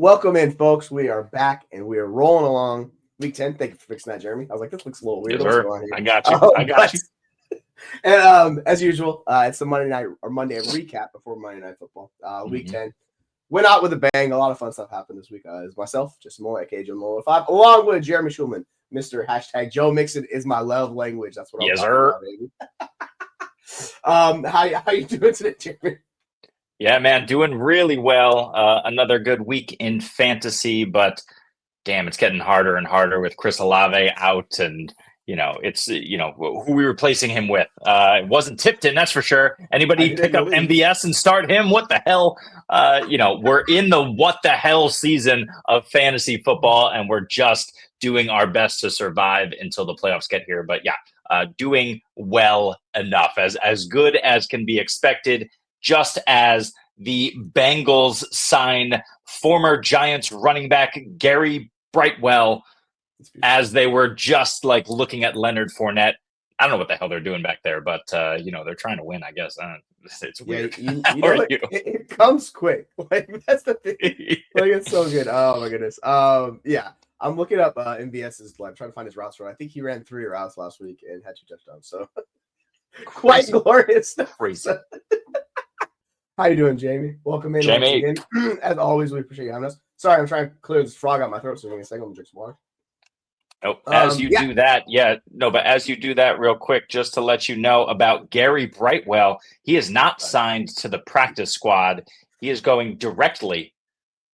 Welcome in, folks. We are back and we are rolling along. Week 10. Thank you for fixing that, Jeremy. I was like, this looks a little weird. Yes, What's going on here? I got you. I got you. And as usual, it's the Monday recap before Monday Night Football. Week 10. Went out with a bang. A lot of fun stuff happened this week. It's myself, Jason Moore, aka Joe Moore 5, along with Jeremy Schulman, Mr. # Joe Mixon is my love language. That's what I'm talking about, baby. How you doing today, Jeremy? Yeah, man, doing really well. Another good week in fantasy, but damn, it's getting harder and harder with Chris Olave out, and it's who we were replacing him with. It wasn't Tipton, that's for sure. Anybody pick up MVS and start him? What the hell? We're in the what the hell season of fantasy football, and we're just doing our best to survive until the playoffs get here. But yeah, doing well enough, as good as can be expected. Just as the Bengals sign former Giants running back Gary Brightwell, as they were just like looking at Leonard Fournette. I don't know what the hell they're doing back there, but they're trying to win, I guess. It's weird. It comes quick. Like, that's the thing. Like, it's so good. Oh my goodness. Yeah. I'm looking up MVS's I'm trying to find his routes for. I think he ran 3 routes last week and had 2 touchdowns. So quite glorious stuff. Crazy. How you doing, Jamie? Welcome in. Jamie. Once again. As always, we appreciate you having us. Sorry, I'm trying to clear this frog out my throat, so give me a second. I'm going to drink some water. Oh, as you do that, real quick, just to let you know about Gary Brightwell, he is not signed to the practice squad. He is going directly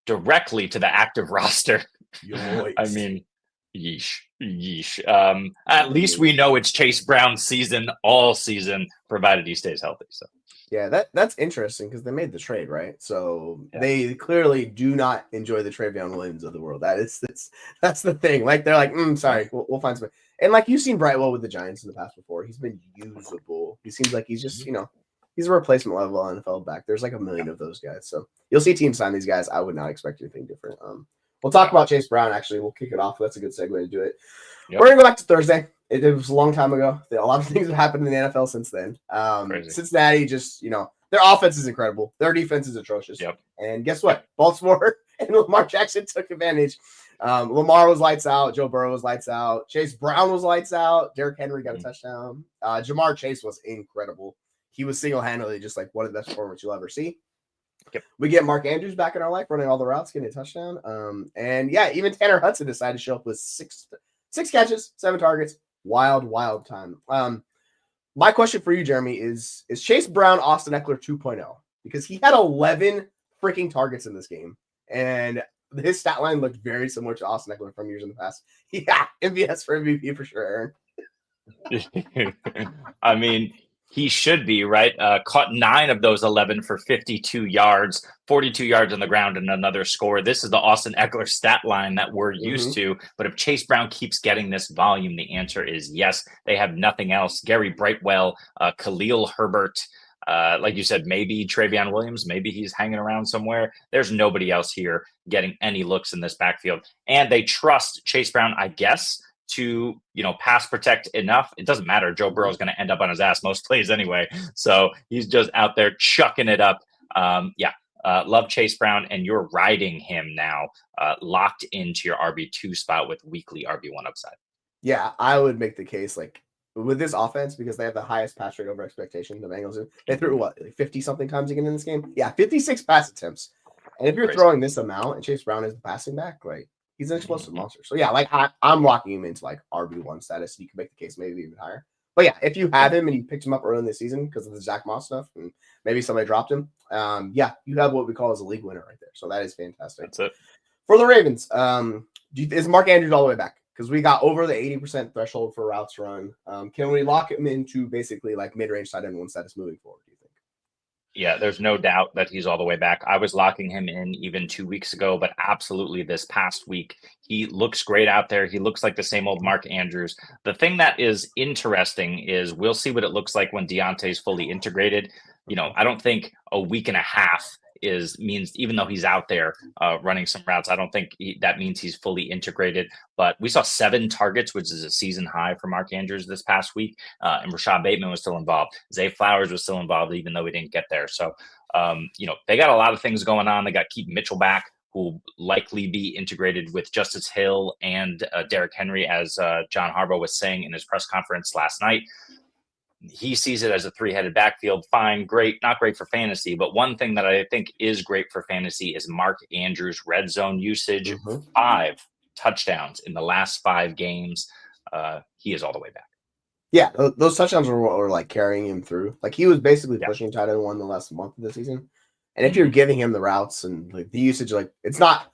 to the active roster. Yikes. I mean, yeesh. At least we know it's Chase Brown's season all season, provided he stays healthy. So. Yeah, that's interesting because they made the trade, right? So they clearly do not enjoy the Travion Williams of the world. That's the thing. Like, they're like, sorry, we'll find somebody. And like, you've seen Brightwell with the Giants in the past before. He's been usable. He seems like he's just, he's a replacement level NFL back. There's like a million of those guys. So you'll see teams sign these guys. I would not expect anything different. We'll talk about Chase Brown, actually. We'll kick it off. That's a good segue to do it. Yep. We're going to go back to Thursday. It was a long time ago. A lot of things have happened in the NFL since then. Cincinnati just, their offense is incredible. Their defense is atrocious. Yep. And guess what? Baltimore and Lamar Jackson took advantage. Lamar was lights out. Joe Burrow was lights out. Chase Brown was lights out. Derrick Henry got a touchdown. Jamar Chase was incredible. He was single-handedly just like one of the best performers you'll ever see. Yep. We get Mark Andrews back in our life, running all the routes, getting a touchdown. And yeah, even Tanner Hudson decided to show up with six catches, 7 targets. Wild time. My question for you, Jeremy, is Chase Brown Austin Ekeler 2.0? Because he had 11 freaking targets in this game. And his stat line looked very similar to Austin Ekeler from years in the past. Yeah, MVS for MVP for sure, Aaron. I mean, he should be, right? Caught 9 of those 11 for 52 yards, 42 yards on the ground, and another score. This is the Austin Ekeler stat line that we're used to. But if Chase Brown keeps getting this volume, the answer is yes. They have nothing else. Gary Brightwell, Khalil Herbert, like you said, maybe Travion Williams, maybe he's hanging around somewhere. There's nobody else here getting any looks in this backfield. And they trust Chase Brown, I guess, to pass protect enough. It doesn't matter. Joe Burrow is going to end up on his ass most plays anyway. So he's just out there chucking it up. Love Chase Brown, and you're riding him now, locked into your RB2 spot with weekly RB1 upside. Yeah, I would make the case like with this offense, because they have the highest pass rate over expectation. The Bengals do. They threw 50 something times again in this game. Yeah, 56 pass attempts. And if you're throwing this amount and Chase Brown is the passing back, like, he's an explosive monster. So, yeah, like I'm locking him into like RB1 status. You can make the case maybe even higher. But, yeah, if you have him and you picked him up early in the season because of the Zach Moss stuff and maybe somebody dropped him, you have what we call as a league winner right there. So that is fantastic. That's it. For the Ravens, is Mark Andrews all the way back? Because we got over the 80% threshold for routes run. Can we lock him into basically like mid-range tight end 1 status moving forward, do you think? Yeah, there's no doubt that he's all the way back. I was locking him in even 2 weeks ago, but absolutely this past week, he looks great out there. He looks like the same old Mark Andrews. The thing that is interesting is we'll see what it looks like when Deontay's fully integrated. I don't think a week and a half means even though he's out there running some routes, I don't think that means he's fully integrated. But we saw 7 targets, which is a season high for Mark Andrews this past week. And Rashad Bateman was still involved. Zay Flowers was still involved, even though we didn't get there. So, they got a lot of things going on. They got Keith Mitchell back, will likely be integrated with Justice Hill and Derrick Henry, as John Harbaugh was saying in his press conference last night. He sees it as a three-headed backfield. Fine, great, not great for fantasy. But one thing that I think is great for fantasy is Mark Andrews' red zone usage. 5 touchdowns in the last 5 games. He is all the way back. Yeah, those touchdowns were what were like carrying him through. Like he was basically pushing tight end 1 the last month of the season. And if you're giving him the routes and like the usage, like it's not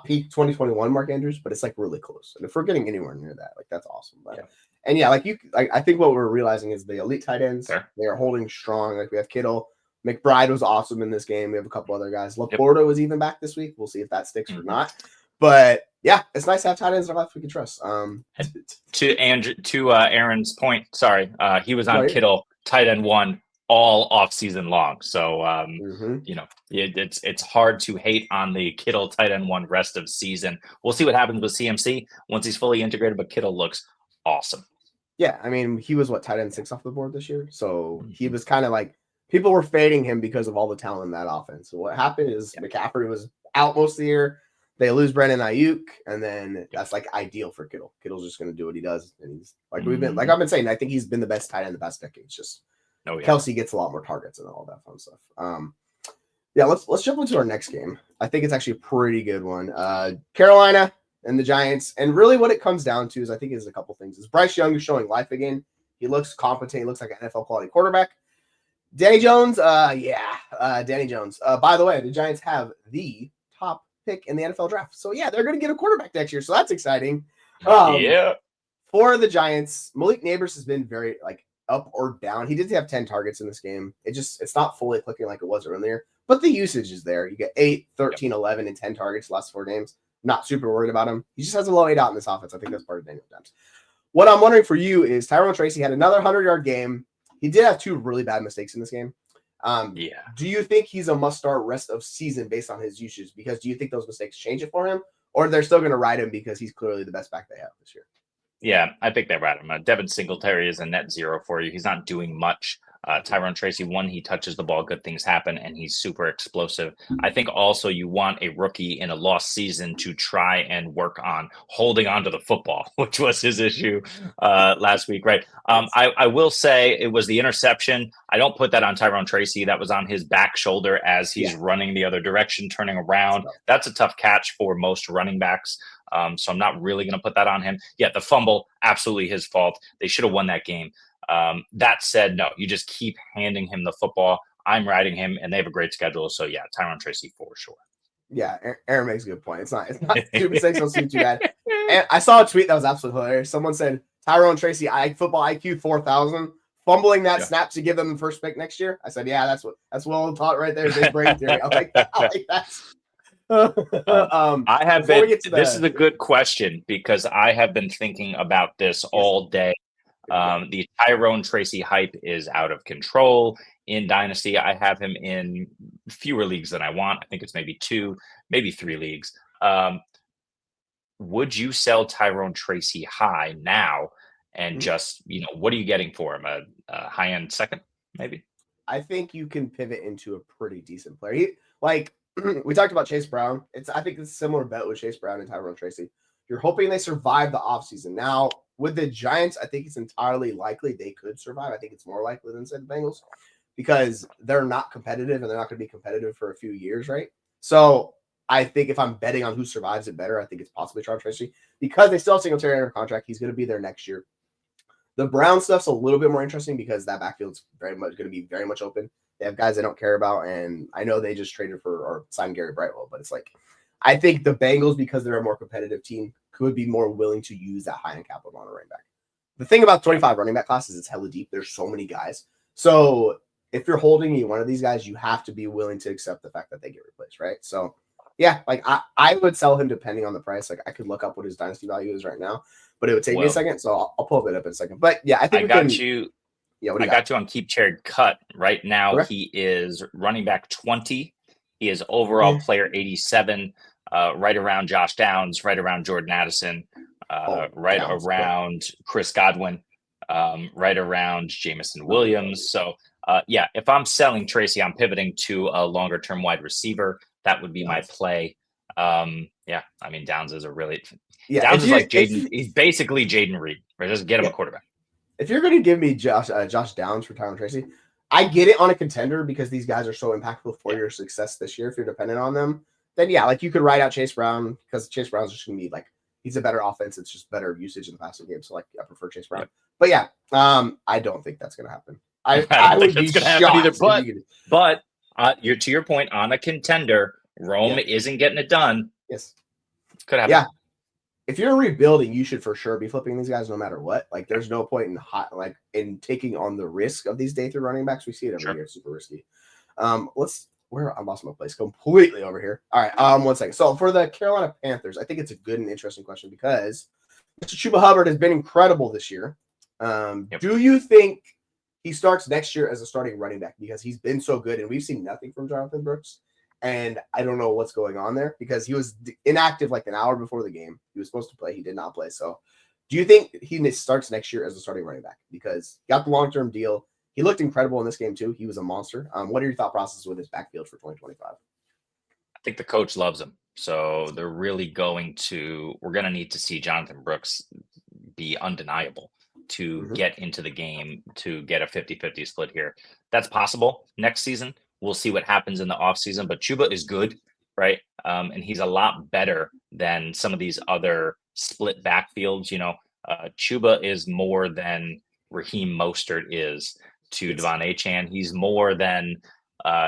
peak 2021 Mark Andrews, but it's like really close. And if we're getting anywhere near that, like that's awesome. But, and yeah, like I think what we're realizing is the elite tight ends, they are holding strong. Like we have Kittle, McBride was awesome in this game. We have a couple other guys. Laporta was even back this week. We'll see if that sticks or not. But yeah, it's nice to have tight ends in our life we can trust. To Aaron's point, he was on Kittle, tight end 1 all off season long. So it's hard to hate on the Kittle tight end 1 rest of season. We'll see what happens with CMC once he's fully integrated, but Kittle looks awesome. Yeah, I mean, he was tight end 6 off the board this year. So he was kind of like people were fading him because of all the talent in that offense. So what happened is McCaffrey was out most of the year. They lose Brandon Ayuk, and then that's like ideal for Kittle. Kittle's just going to do what he does, and he's like I've been saying. I think he's been the best tight end in the past decade. It's just Kelsey gets a lot more targets and all that fun stuff. Let's jump into our next game. I think it's actually a pretty good one. Carolina and the Giants, and really what it comes down to is I think is a couple things. Is Bryce Young is showing life again. He looks competent. He looks like an NFL quality quarterback. Danny Jones, Danny Jones. By the way, the Giants have the top pick in the NFL draft. So yeah, they're going to get a quarterback next year. So that's exciting. For the Giants, Malik Neighbors has been very like up or down. He did have 10 targets in this game. It's not fully clicking like it was earlier, but the usage is there. You get 8, 13, 11, and 10 targets the last 4 games. Not super worried about him. He just has a low 8 out in this offense. I think that's part of Daniel Jones. What I'm wondering for you is Tyrone Tracy had another 100-yard game. He did have 2 really bad mistakes in this game. Do you think he's a must-start rest of season based on his usage? Because do you think those mistakes change it for him, or they're still going to ride him because he's clearly the best back they have this year? Yeah, I think they ride him. Devin Singletary is a net 0 for you. He's not doing much. Tyrone Tracy, when he touches the ball, good things happen, and he's super explosive. I think also you want a rookie in a lost season to try and work on holding on to the football, which was his issue last week, right? I will say it was the interception. I don't put that on Tyrone Tracy. That was on his back shoulder as he's running the other direction, turning around. That's a tough catch for most running backs. So I'm not really going to put that on him. Yeah, the fumble, absolutely his fault. They should have won that game. That said, no, you just keep handing him the football. I'm riding him, and they have a great schedule. So yeah, Tyrone Tracy for sure. Yeah, Aaron makes a good point. It's not 2 mistakes, don't seem too bad. And I saw a tweet that was absolutely hilarious. Someone said Tyrone Tracy football IQ 4,000, fumbling that snap to give them the first pick next year. I said, yeah, that's well taught right there. Big brain theory. I like that. I have been. This is a good question because I have been thinking about this all day. The Tyrone Tracy hype is out of control in Dynasty. I have him in fewer leagues than I want. I think it's maybe 2, maybe 3 leagues. Would you sell Tyrone Tracy high now? And just, what are you getting for him? A high-end second, maybe? I think you can pivot into a pretty decent player. We talked about Chase Brown. I think it's a similar bet with Chase Brown and Tyrone Tracy. You're hoping they survive the offseason. Now, with the Giants, I think it's entirely likely they could survive. I think it's more likely than, say, the Bengals because they're not competitive and they're not going to be competitive for a few years, right? So I think if I'm betting on who survives it better, I think it's possibly Tyrone Tracy because they still have Singletary under contract. He's going to be there next year. The Brown stuff's a little bit more interesting because that backfield's very much going to be very much open. They have guys they don't care about, and I know they just traded for or signed Gary Brightwell, but it's like I think the Bengals, because they're a more competitive team, could be more willing to use that high-end capital on a running back. The thing about 25 running back class is it's hella deep. There's so many guys. So if you're holding one of these guys, you have to be willing to accept the fact that they get replaced, right? So yeah, like I would sell him depending on the price. Like I could look up what his dynasty value is right now, but it would take me a second. So I'll pull it up in a second. But yeah, I think I got you on Keep Chaired Cut right now. Okay. He is running back 20. He is overall player 87, right around Josh Downs, right around Jordan Addison, around Chris Godwin, right around Jamison Williams. So if I'm selling Tracy, I'm pivoting to a longer term wide receiver. That would be my play. Yeah, I mean, Downs is a really If Downs is you like Jaden. He's basically Jaden Reed. Right? Just get him a quarterback. if you're going to give me Josh Downs for Tyrone Tracy, I get it on a contender because these guys are so impactful for your success this year. If you're dependent on them, then yeah, like you could ride out Chase Brown because Chase Brown's just going to be like he's a better offense. It's just better usage in the passing game. So like I prefer Chase Brown. But yeah, I don't think that's going to happen. I don't think would be that's going to happen either. But you're to your point on a contender. Rome isn't getting it done. Yes, could happen. Yeah. If you're rebuilding, you should for sure be flipping these guys no matter what. Like, there's no point in taking on the risk of these day 3 running backs. We see it every year. It's super risky. I lost my place completely over here. All right. 1 second. So for the Carolina Panthers, I think it's a good and interesting question because Mr. Chuba Hubbard has been incredible this year. Do you think he starts next year as a starting running back because he's been so good and we've seen nothing from Jonathan Brooks? And I don't know what's going on there because he was inactive like an hour before the game. He was supposed to play. He did not play. So do you think he starts next year as a starting running back? Because he got the long-term deal. He looked incredible in this game too. He was a monster. What are your thought processes with his backfield for 2025? I think the coach loves him. So they're really we're going to need to see Jonathan Brooks be undeniable to get into the game, to get a 50-50 split here. That's possible next season. We'll see what happens in the offseason, but Chuba is good, right? And he's a lot better than some of these other split backfields. Chuba is more than Raheem Mostert is to Devon Achane. He's more than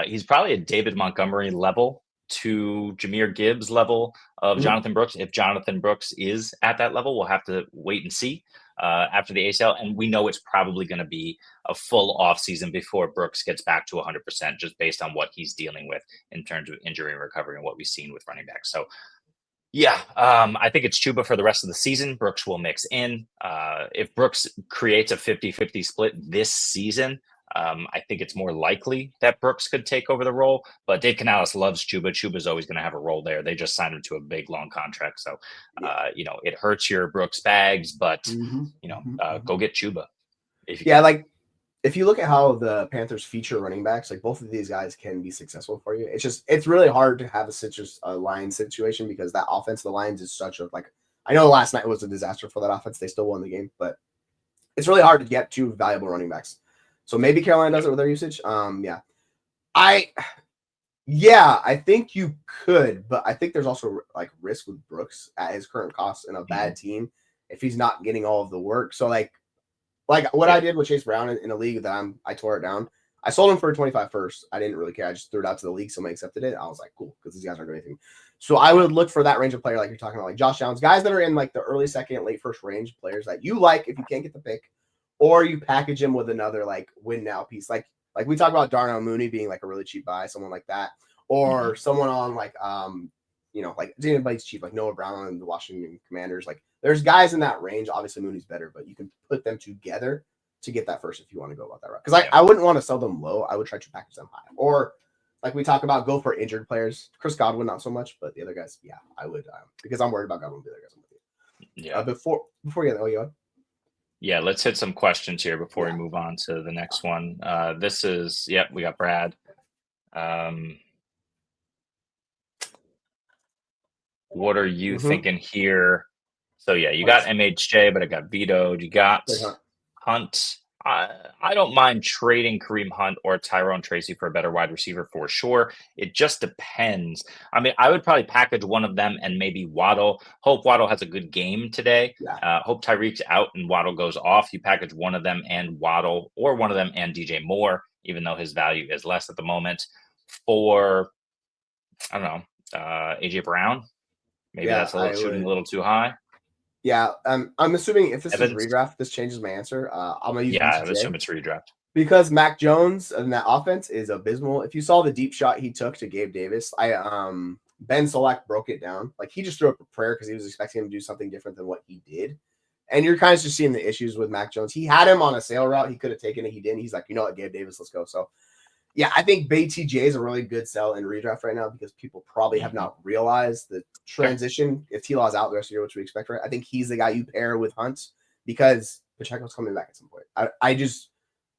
he's probably a David Montgomery level to Jahmyr Gibbs level of Jonathan Brooks. If Jonathan Brooks is at that level, we'll have to wait and see after the ACL. And we know it's probably going to be a full offseason before Brooks gets back to 100%, just based on what he's dealing with in terms of injury and recovery and what we've seen with running backs. So, yeah, I think it's Chuba for the rest of the season. Brooks will mix in. If Brooks creates a 50-50 split this season, I think it's more likely that Brooks could take over the role, but Dave Canales loves Chuba. Chuba's always going to have a role there. They just signed him to a big, long contract. So, it hurts your Brooks bags, but, go get Chuba. If you look at how the Panthers feature running backs, like both of these guys can be successful for you. It's really hard to have a line situation because that offense of the Lions is such a, I know last night was a disaster for that offense. They still won the game, but it's really hard to get 2 valuable running backs. So maybe Carolina does it with their usage. I think you could, but I think there's also risk with Brooks at his current cost in a bad team if he's not getting all of the work. So like what I did with Chase Brown in a league that I tore it down. I sold him for a 25 first. I didn't really care. I just threw it out to the league. Somebody accepted it. I was like, cool, because these guys aren't doing anything. So I would look for that range of player like you're talking about, like Josh Downs, guys that are in like the early second, late first range players that you like if you can't get the pick, or you package him with another like win now piece. Like we talk about Darnell Mooney being like a really cheap buy, someone like that, or someone on like anybody's cheap, like Noah Brown on the Washington Commanders. Like there's guys in that range. Obviously Mooney's better, but you can put them together to get that first if you want to go about that route. Because I wouldn't want to sell them low. I would try to package them high. Or like we talk about, go for injured players. Chris Godwin, not so much, but the other guys, yeah, I would because I'm worried about Godwin. The other guys, I'm with you. Yeah. Before you go, yeah, let's hit some questions here before we move on to the next one. This is we got Brad. What are you thinking here? So you got MHJ, but it got vetoed. You got Hunt. I don't mind trading Kareem Hunt or Tyrone Tracy for a better wide receiver for sure. It just depends. I mean, I would probably package one of them and maybe Waddle. Hope Waddle has a good game today. Hope Tyreek's out and Waddle goes off. You package one of them and Waddle, or one of them and DJ Moore, even though his value is less at the moment. For, I don't know, AJ Brown. Maybe that's shooting a little too high. Yeah, I'm assuming if this is redraft, this changes my answer. I'm gonna use I assume it's redraft because Mac Jones and that offense is abysmal. If you saw the deep shot he took to Gabe Davis, Ben Solak broke it down. Like he just threw up a prayer because he was expecting him to do something different than what he did. And you're kind of just seeing the issues with Mac Jones. He had him on a sail route. He could have taken it. He didn't. He's like, you know what, Gabe Davis, let's go. So yeah, I think BTJ is a really good sell in redraft right now because people probably have not realized the transition. If T-Law's out the rest of the year, which we expect, right? I think he's the guy you pair with Hunt because Pacheco's coming back at some point.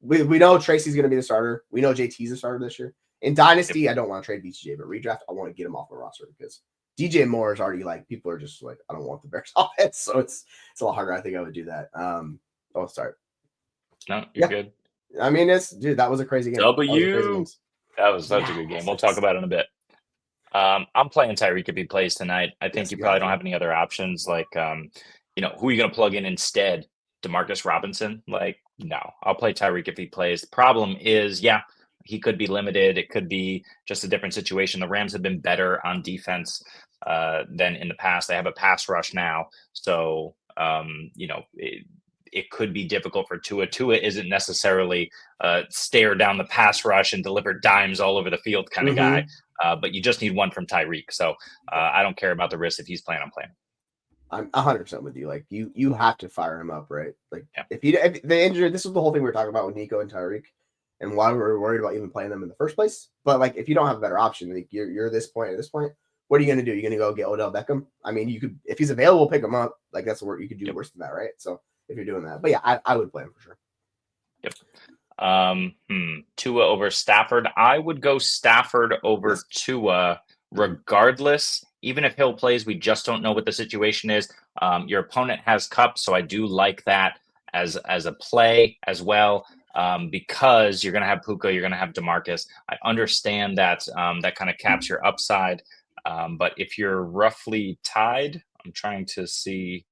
We know Tracy's going to be the starter. We know JT's the starter this year. In Dynasty, I don't want to trade BTJ, but redraft, I want to get him off the roster because DJ Moore is already like people are just like, I don't want the Bears offense, so it's a lot harder. I think I would do that. Sorry. No, you're good. I mean, that was a crazy game. That was such a good game. We'll talk about it in a bit. I'm playing Tyreek if he plays tonight. I think you probably don't have any other options. Like, who are you going to plug in instead? DeMarcus Robinson? Like, no, I'll play Tyreek if he plays. The problem is, he could be limited. It could be just a different situation. The Rams have been better on defense than in the past. They have a pass rush now. So, it could be difficult for Tua. Tua isn't necessarily stare down the pass rush and deliver dimes all over the field kind of guy. But you just need one from Tyreek. So I don't care about the risk. If he's playing, I'm playing. I'm 100% with you. Like you have to fire him up, right? Like if the injury, this was the whole thing we were talking about with Nico and Tyreek and why we were worried about even playing them in the first place. But like, if you don't have a better option, like you're at this point, what are you going to do? You're going to go get Odell Beckham? I mean, you could, if he's available, pick him up. Like that's what you could do worse than that, right? So if you're doing that, but yeah, I would play him for sure. Yep. Tua over Stafford. I would go Stafford over Tua regardless. Even if Hill plays, we just don't know what the situation is. Your opponent has Kupp, so I do like that as a play as well. Because you're going to have Puka, you're going to have DeMarcus. I understand that that kind of caps your upside. But if you're roughly tied, I'm trying to see.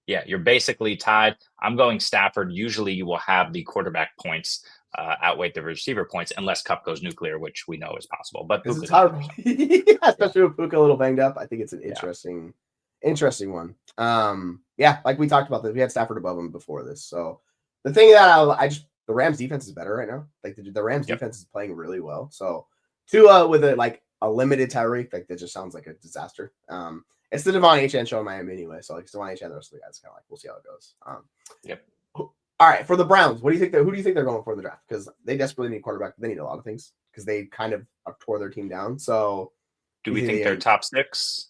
Yeah, you're basically tied. I'm going Stafford. Usually you will have the quarterback points outweigh the receiver points unless Kupp goes nuclear, which we know is possible. But it's hard, especially with Puka a little banged up. I think it's an interesting one. Like we talked about this. We had Stafford above him before this. So the thing that the Rams defense is better right now. Like the Rams defense is playing really well. So Tua with a limited Tyreek, like that just sounds like a disaster. It's the Devon Achane show in Miami anyway. So like Devon Achane, the rest of the guys kind of like, we'll see how it goes. All right, for the Browns, who do you think they're going for in the draft? Because they desperately need a quarterback. They need a lot of things because they kind of tore their team down. So, do we think they're top 6?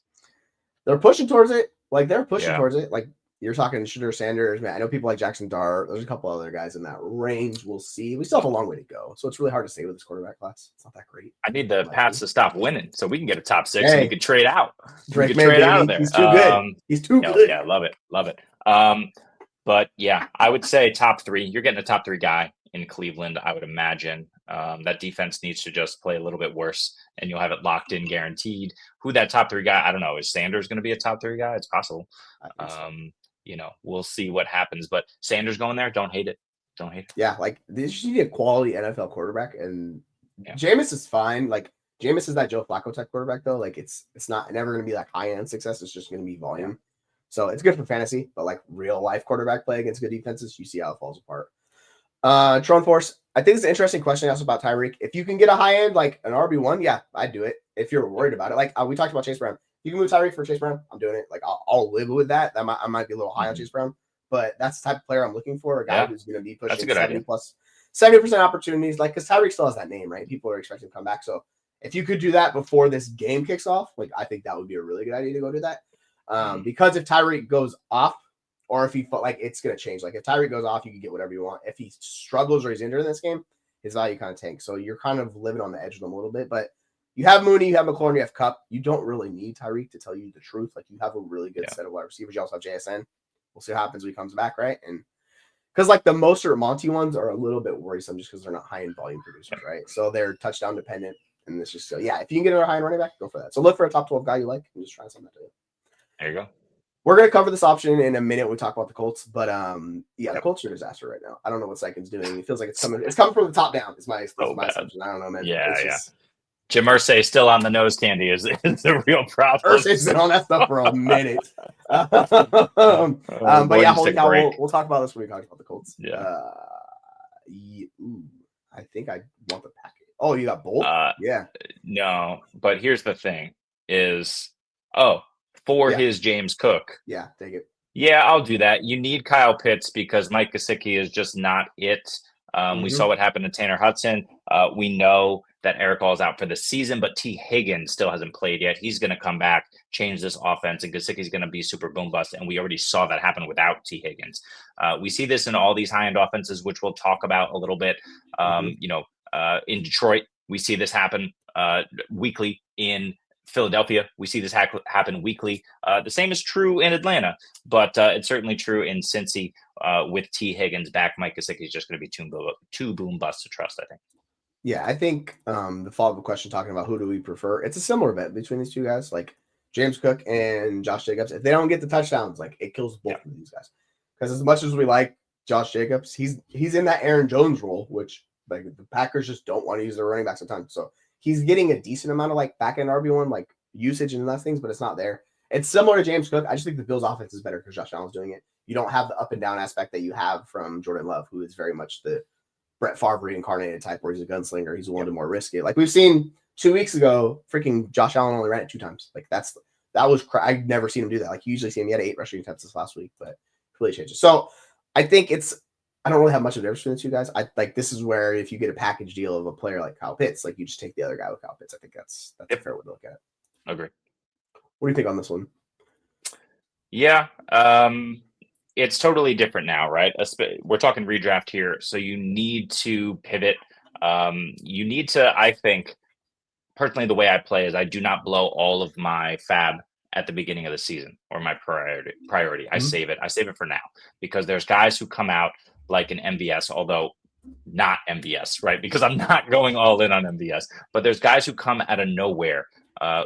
They're pushing towards it. Like they're pushing towards it. Like you're talking Shedeur Sanders. Man, I know people like Jackson Dart. There's a couple other guys in that range. We'll see. We still have a long way to go. So it's really hard to say with this quarterback class. It's not that great. I need the Pats to stop winning so we can get a top 6 and you can trade out. Drake May, trade out of there. He's too good. He's too good. Yeah, love it. But yeah, I would say top 3. You're getting a top 3 guy in Cleveland, I would imagine. That defense needs to just play a little bit worse, and you'll have it locked in, guaranteed. Who that top 3 guy? I don't know. Is Sanders going to be a top 3 guy? It's possible. We'll see what happens. But Sanders going there, don't hate it. Yeah, like they just need a quality NFL quarterback, and Jameis is fine. Like Jameis is that Joe Flacco type quarterback though. Like it's never going to be like high end success. It's just going to be volume. Yeah. So it's good for fantasy, but like real life quarterback play against good defenses, you see how it falls apart. Tron Force, I think it's an interesting question also about Tyreek. If you can get a high end, like an RB1, yeah, I'd do it. If you're worried about it, like we talked about Chase Brown, you can move Tyreek for Chase Brown. I'm doing it. Like I'll live with that. I might be a little high on Chase Brown, but that's the type of player I'm looking for. A guy who's going to be pushing 70% opportunities. Like because Tyreek still has that name, right? People are expecting to come back. So if you could do that before this game kicks off, like I think that would be a really good idea to go do that. Because if Tyreek goes off, or if he felt like it's going to change, like if Tyreek goes off, you can get whatever you want. If he struggles or he's injured in this game, his value kind of tanks. So you're kind of living on the edge of them a little bit. But you have Mooney, you have McLaurin, you have Kupp. You don't really need Tyreek to tell you the truth. Like you have a really good set of wide receivers. You also have JSN. We'll see what happens when he comes back, right? And because like the Mostert Monty ones are a little bit worrisome just because they're not high end volume producers, right? So they're touchdown dependent. And it's just if you can get a high end running back, go for that. So look for a top 12 guy you like and just try something to do. There you go. We're going to cover this option in a minute when we talk about the Colts, but the Colts are a disaster right now. I don't know what Sykin's doing. It feels like it's coming from the top down. Is my assumption. I don't know, man. Jim Irsay still on the nose candy is the real problem. Irsay's been on that stuff for a minute. But yeah, holy cow, we'll talk about this when we talk about the Colts. I think I want the packet. Oh, you got both? No, but here's the thing is, his James Cook. Yeah, take it. Yeah, I'll do that. You need Kyle Pitts because Mike Gesicki is just not it. We saw what happened to Tanner Hudson. We know that Eric Hall is out for the season, but T. Higgins still hasn't played yet. He's going to come back, change this offense, and Gesicki's going to be super boom bust. And we already saw that happen without T. Higgins. We see this in all these high-end offenses, which we'll talk about a little bit. In Detroit, we see this happen weekly in Philadelphia, we see this happen weekly. The same is true in Atlanta, but it's certainly true in Cincy with T. Higgins back. Mike Gesicki is just going to be too boom bust to trust, I think. Yeah, I think the follow-up question talking about who do we prefer, it's a similar bet between these two guys, like James Cook and Josh Jacobs. If they don't get the touchdowns, like it kills both of these guys. Because as much as we like Josh Jacobs, he's in that Aaron Jones role, which like the Packers just don't want to use their running backs sometimes. So he's getting a decent amount of like back-end RB1 like usage and those things, but it's not there. It's similar to James Cook. I just think the Bills' offense is better because Josh Allen's doing it. You don't have the up and down aspect that you have from Jordan Love, who is very much the Brett Favre reincarnated type where he's a gunslinger. He's willing to more risk it. Like we've seen 2 weeks ago, freaking Josh Allen only ran it 2 times. Like that was I've never seen him do that. Like you usually see him. He had 8 rushing attempts this last week, but completely changes. So I think I don't really have much of a difference between the two guys. I like this is where if you get a package deal of a player like Kyle Pitts, like you just take the other guy with Kyle Pitts. I think that's a fair way to look at it. Agree. What do you think on this one? Yeah. It's totally different now, right? We're talking redraft here, so you need to pivot. You need to, I think, personally, the way I play is I do not blow all of my fab at the beginning of the season or my priority. I save it. I save it for now because there's guys who come out like an MVS, although not MVS, right? Because I'm not going all in on MVS, but there's guys who come out of nowhere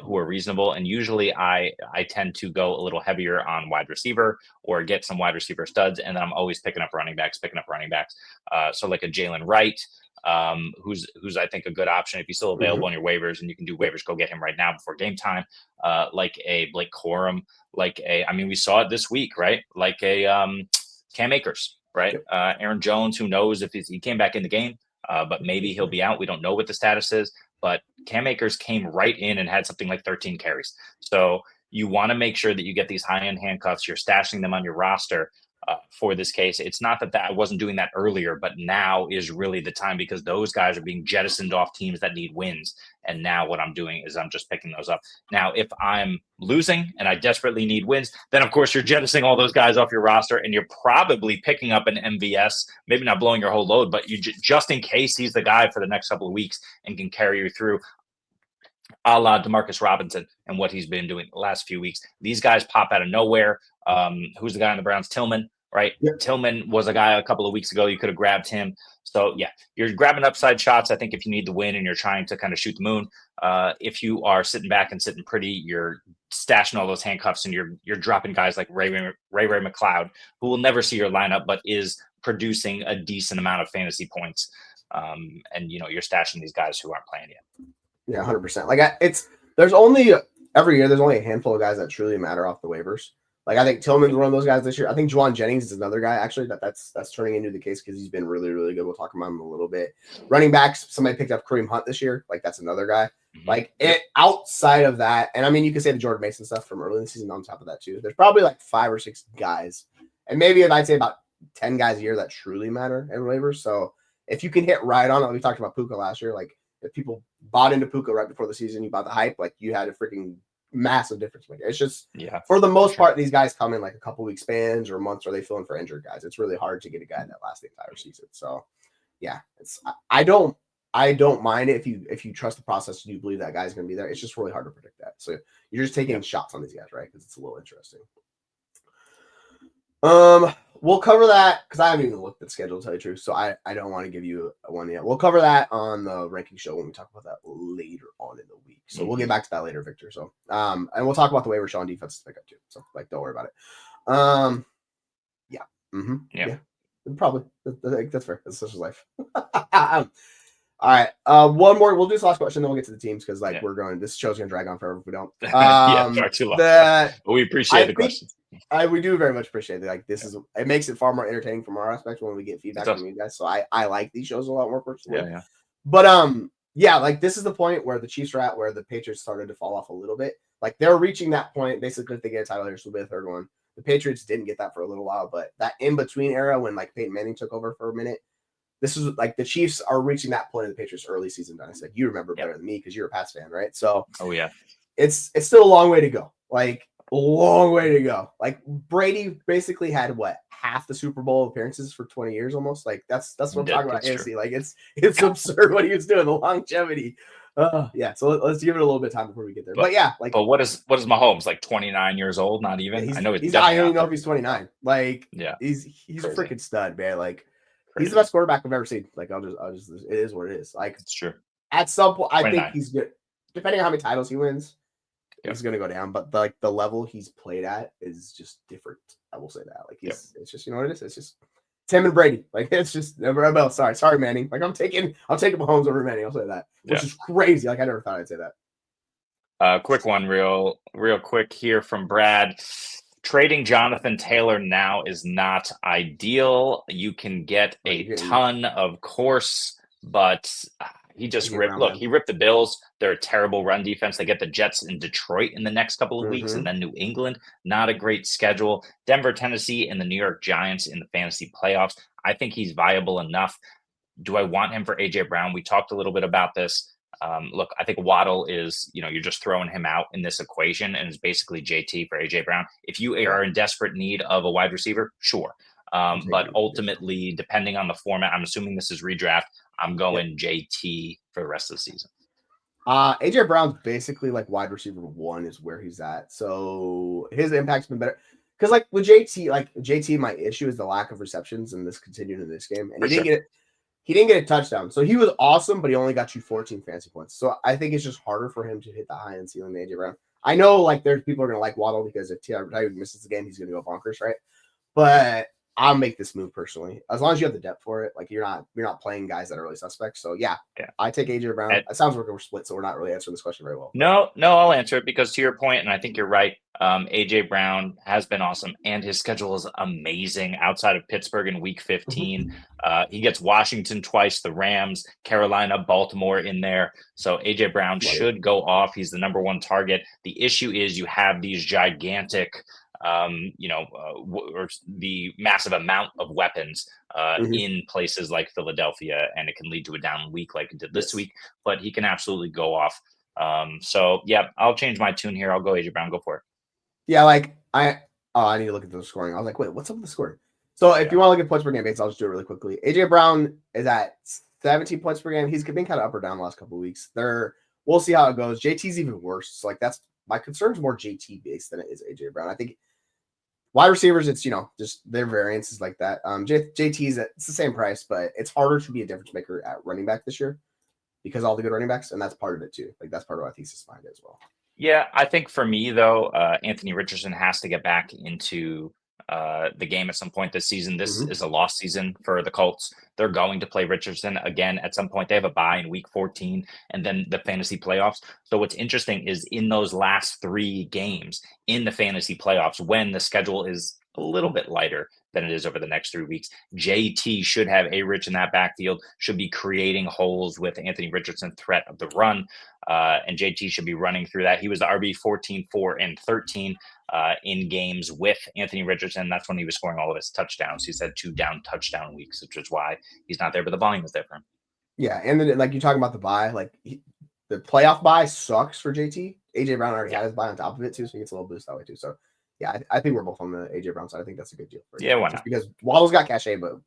who are reasonable. And usually I tend to go a little heavier on wide receiver or get some wide receiver studs. And then I'm always picking up running backs. So like a Jalen Wright, who's I think a good option if he's still available on your waivers and you can do waivers, go get him right now before game time. Like a Blake Corum, we saw it this week, right? Like a Cam Akers, right? Yep. Aaron Jones, who knows if he came back in the game, but maybe he'll be out. We don't know what the status is, but Cam Akers came right in and had something like 13 carries. So you want to make sure that you get these high-end handcuffs. You're stashing them on your roster for this case. It's not that I wasn't doing that earlier, but now is really the time because those guys are being jettisoned off teams that need wins. And now what I'm doing is I'm just picking those up. Now, if I'm losing and I desperately need wins, then of course you're jettisoning all those guys off your roster and you're probably picking up an MVS, maybe not blowing your whole load, but you just in case he's the guy for the next couple of weeks and can carry you through. A la Demarcus Robinson and what he's been doing the last few weeks. These guys pop out of nowhere. Who's the guy on the Browns? Tillman, right? Yep. Tillman was a guy a couple of weeks ago. You could have grabbed him. So, yeah, you're grabbing upside shots, I think, if you need the win and you're trying to kind of shoot the moon. If you are sitting back and sitting pretty, you're stashing all those handcuffs and you're dropping guys like Ray McLeod, who will never see your lineup but is producing a decent amount of fantasy points. And, you're stashing these guys who aren't playing yet. Yeah, 100%. Like there's only every year there's only a handful of guys that truly matter off the waivers. Like I think Tillman's one of those guys this year. I think Juwan Jennings is another guy actually that's turning into the case because he's been really, really good. We'll talk about him a little bit. Running backs, somebody picked up Kareem Hunt this year. Like that's another guy. Like outside of that, and I mean you can say the Jordan Mason stuff from early in the season on top of that too. There's probably like 5 or 6 guys, and maybe I'd say about 10 guys a year that truly matter in waivers. So if you can hit right on it, we talked about Puka last year, like. If people bought into Puka right before the season, you bought the hype, like you had a freaking massive difference maker. It's just, for the most part, these guys come in like a couple week spans or months, or they fill in for injured guys. It's really hard to get a guy that lasts the entire season. So, yeah, I don't mind it if you trust the process and you believe that guy's going to be there. It's just really hard to predict that. So you're just taking shots on these guys, right? Because it's a little interesting. We'll cover that because I haven't even looked at the schedule to tell you the truth. So I don't want to give you a one yet. We'll cover that on the ranking show when we talk about that later on in the week. So we'll get back to that later, Victor. So and we'll talk about the waiver show on defense to pick up too. So don't worry about it. Yeah. Probably. That's fair. That's such a life. All right. One more. We'll do this last question, then we'll get to the teams because this show's gonna drag on forever if we don't. Far too long. But we appreciate the questions. We do very much appreciate it. Like it makes it far more entertaining from our aspect when we get feedback from you guys. So I like these shows a lot more personally. Yeah. But like this is the point where the Chiefs are at, where the Patriots started to fall off a little bit. Like they're reaching that point. Basically, if they get a title here, this will be the third one. The Patriots didn't get that for a little while, but that in between era when like Peyton Manning took over for a minute. This is like the Chiefs are reaching that point of the Patriots early season. I said you remember better than me because you're a Pats fan, right? So it's still a long way to go. Like a long way to go. Like Brady basically had half the Super Bowl appearances for 20 years almost. Like that's what I'm talking about. Fantasy. Like it's absurd what he was doing. The longevity. Yeah, so let's give it a little bit of time before we get there. But yeah, like, but what is Mahomes, like 29 years old? Not even. I know he's definitely I don't even know not if he's 29. Like, Yeah, he's a crazy. freaking stud, man. Like, he's Crazy. the best quarterback I've ever seen. Like, I'll just it is what it is. Like, It's true. at some point, I 29. think he's good. Depending on how many titles he wins, he's gonna go down. But the level he's played at is just different. I will say that. Like, it's just, you know what it is. It's just Tim and Brady. Like, it's just sorry, Manning. Like, I'm taking Mahomes over Manning. I'll say that, which is crazy. Like, I never thought I'd say that. Quick one, real quick here from Brad. Trading Jonathan Taylor now is not ideal. You can get a ton, of course, but he just ripped. Look, he ripped the Bills. They're a terrible run defense. They get the Jets in Detroit in the next couple of weeks, and then New England. Not a great schedule. Denver, Tennessee, and the New York Giants in the fantasy playoffs. I think he's viable enough. Do I want him for AJ Brown? We talked a little bit about this. Look, I think Waddle is, you're just throwing him out in this equation, and it's basically JT for AJ Brown. If you are in desperate need of a wide receiver, sure. But ultimately, depending on the format, I'm assuming this is redraft. I'm going JT for the rest of the season. AJ Brown's basically like wide receiver 1 is where he's at. So his impact's been better. Because like with JT, my issue is the lack of receptions, and this continued in this game. And he didn't get a touchdown. So he was awesome, but he only got you 14 fantasy points. So I think it's just harder for him to hit the high end ceiling than AJ Brown. I know like there's people are gonna like Waddle because if Tyrone misses the game, he's gonna go bonkers, right? But I'll make this move personally. As long as you have the depth for it, like you're not playing guys that are really suspects. So yeah. I take AJ Brown. It sounds like we're split, so we're not really answering this question very well. No, I'll answer it because to your point, and I think you're right. AJ Brown has been awesome, and his schedule is amazing outside of Pittsburgh in Week 15. He gets Washington twice, the Rams, Carolina, Baltimore in there. So AJ Brown should go off. He's the number 1 target. The issue is you have these gigantic or the massive amount of weapons in places like Philadelphia, and it can lead to a down week like it did this week, but he can absolutely go off. So yeah, I'll change my tune here. I'll go AJ Brown. Go for it. Yeah, like I need to look at the scoring. I was like, wait, what's up with the scoring? So if you want to look at points per game base, I'll just do it really quickly. AJ Brown is at 17 points per game. He's been kind of up or down the last couple of weeks. We'll see how it goes. JT's even worse. So like that's my concern's more JT based than it is AJ Brown. I think wide receivers, it's just their variances like that. JT's it's the same price, but it's harder to be a difference maker at running back this year because all the good running backs, and that's part of it too. Like that's part of my thesis behind it as well. Yeah, I think for me though, Anthony Richardson has to get back into the game at some point this season. This is a lost season for the Colts. They're going to play Richardson again at some point. They have a bye in Week 14 and then the fantasy playoffs. So what's interesting is in those last 3 games in the fantasy playoffs, when the schedule is a little bit lighter than it is over the next 3 weeks, JT should have A-Rich in that backfield, should be creating holes with Anthony Richardson threat of the run. And JT should be running through that. He was the RB 14, 4, and 13 in games with Anthony Richardson. That's when he was scoring all of his touchdowns. He's had 2 down touchdown weeks, which is why he's not there, but the volume is there for him. Yeah, and then like you're talking about the bye, like the playoff bye sucks for JT. AJ Brown already had his bye on top of it too, so he gets a little boost that way too. So yeah, I think we're both on the AJ Brown side. I think that's a good deal for him. Yeah, why not? Because Waddle's got cachet, but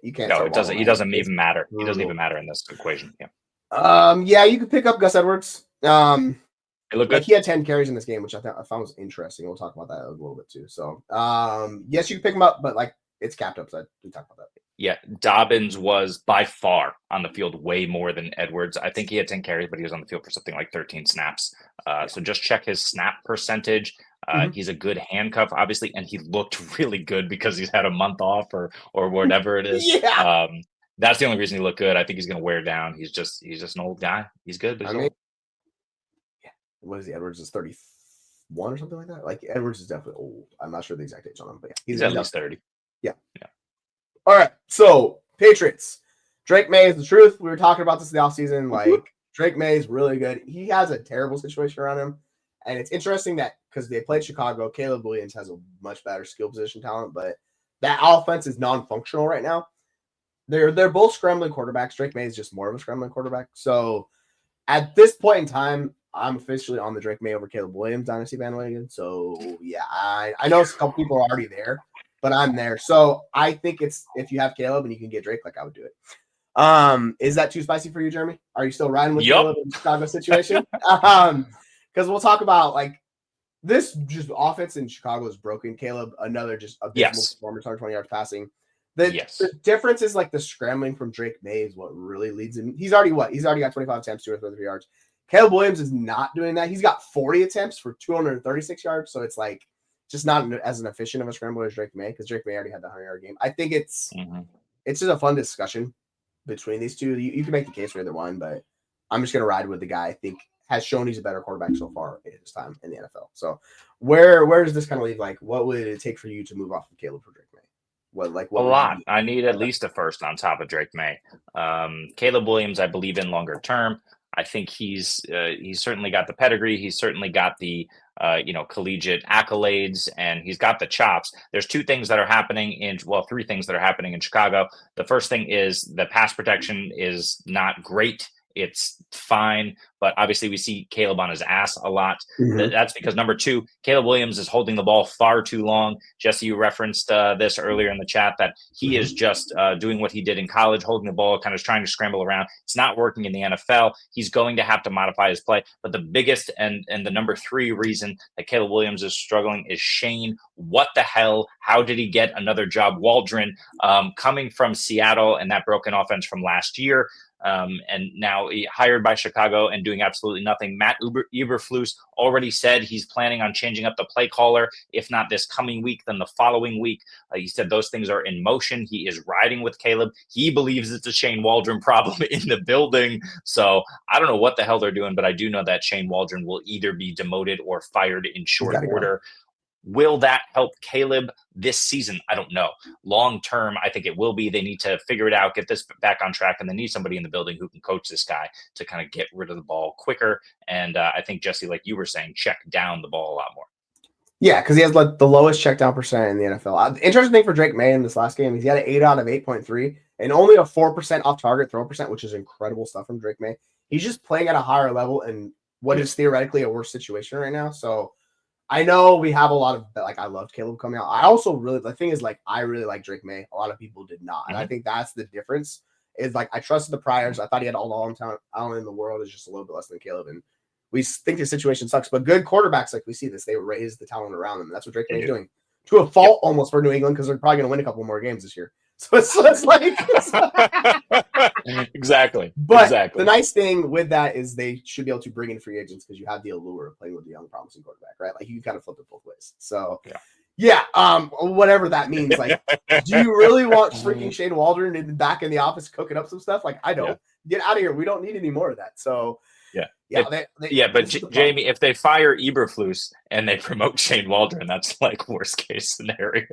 you can't. No, it doesn't. He doesn't even matter. He doesn't even matter in this equation. Yeah. Yeah, you could pick up Gus Edwards. It looked good. Like he had 10 carries in this game, which I found was interesting. We'll talk about that a little bit too. So yes, you can pick him up, but like it's capped up. So we talk about that. Yeah, Dobbins was by far on the field way more than Edwards. I think he had 10 carries, but he was on the field for something like 13 snaps. So just check his snap percentage. He's a good handcuff, obviously, and he looked really good because he's had a month off or whatever it is. Yeah. That's the only reason he looked good. I think he's going to wear down. He's just an old guy. He's good, but he's old. Yeah. What is he? Edwards is 31 or something like that. Like Edwards is definitely old. I'm not sure the exact age on him, but yeah, he's at least 30. Yeah. All right. So Patriots. Drake Maye is the truth. We were talking about this in the offseason. Like Drake Maye is really good. He has a terrible situation around him. And it's interesting that because they played Chicago, Caleb Williams has a much better skill position talent, but that offense is non-functional right now. They're both scrambling quarterbacks. Drake Maye is just more of a scrambling quarterback. So at this point in time, I'm officially on the Drake Maye over Caleb Williams dynasty bandwagon. So yeah, I know a couple people are already there, but I'm there. So I think it's if you have Caleb and you can get Drake, like I would do it. Is that too spicy for you, Jeremy? Are you still riding with Yup. Caleb in the Chicago situation? Because we'll talk about like this just offense in Chicago is broken. Caleb, another just abysmal performance, 120 yards passing. The difference is like the scrambling from Drake Maye is what really leads him. He's already got 25 attempts, 233 yards. Caleb Williams is not doing that. He's got 40 attempts for 236 yards. So it's like just not as an efficient of a scrambler as Drake Maye, because Drake Maye already had the 100-yard game. I think it's just a fun discussion between these two. You can make the case for either one, but I'm just going to ride with the guy I think has shown he's a better quarterback so far in his time in the NFL. So where does this kind of leave? Like, what would it take for you to move off of Caleb for Drake Maye? What a lot. I need at least a first on top of Drake Maye. Caleb Williams, I believe in longer term. I think he's certainly got the pedigree. He's certainly got the collegiate accolades, and he's got the chops. There's three things that are happening in Chicago. The first thing is the pass protection is not great. It's fine, but obviously we see Caleb on his ass a lot. That's because number two, Caleb Williams is holding the ball far too long. Jesse, you referenced this earlier in the chat that he is just doing what he did in college, holding the ball, kind of trying to scramble around. It's not working in the NFL. He's going to have to modify his play. But the biggest and the number three reason that Caleb Williams is struggling is Shane. What the hell? How did he get another job? Waldron coming from Seattle and that broken offense from last year. And now hired by Chicago and doing absolutely nothing. Matt Eberflus already said he's planning on changing up the play caller, if not this coming week, then the following week. He said those things are in motion. He is riding with Caleb. He believes it's a Shane Waldron problem in the building. So I don't know what the hell they're doing, but I do know that Shane Waldron will either be demoted or fired in short order. Will that help Caleb this season? I don't know. Long term, I think it will be. They need to figure it out, get this back on track, and they need somebody in the building who can coach this guy to kind of get rid of the ball quicker. And I think, Jesse, like you were saying, check down the ball a lot more. Yeah, because he has like the lowest check down percent in the NFL. Interesting thing for Drake Maye in this last game is he had an 8 out of 8.3 and only a 4% off target throw percent, which is incredible stuff from Drake Maye. He's just playing at a higher level in what is theoretically a worse situation right now. So I know we have a lot of like I loved Caleb coming out. I also the thing is like I really like Drake Maye. A lot of people did not, and I think that's the difference. Is like I trusted the priors. I thought he had all the long talent in the world. Is just a little bit less than Caleb, and we think the situation sucks. But good quarterbacks, like we see this, they raise the talent around them. That's what Drake Maye is doing to a fault almost for New England because they're probably going to win a couple more games this year. So it's like exactly. But the nice thing with that is they should be able to bring in free agents because you have the allure of playing with the young, promising quarterback, right? Like you kind of flip it both ways. So whatever that means. Like, do you really want freaking Shane Waldron back in the office cooking up some stuff? Like, I don't. Get out of here. We don't need any more of that. So but Jamie, if they fire Eberflus and they promote Shane Waldron, that's like worst case scenario.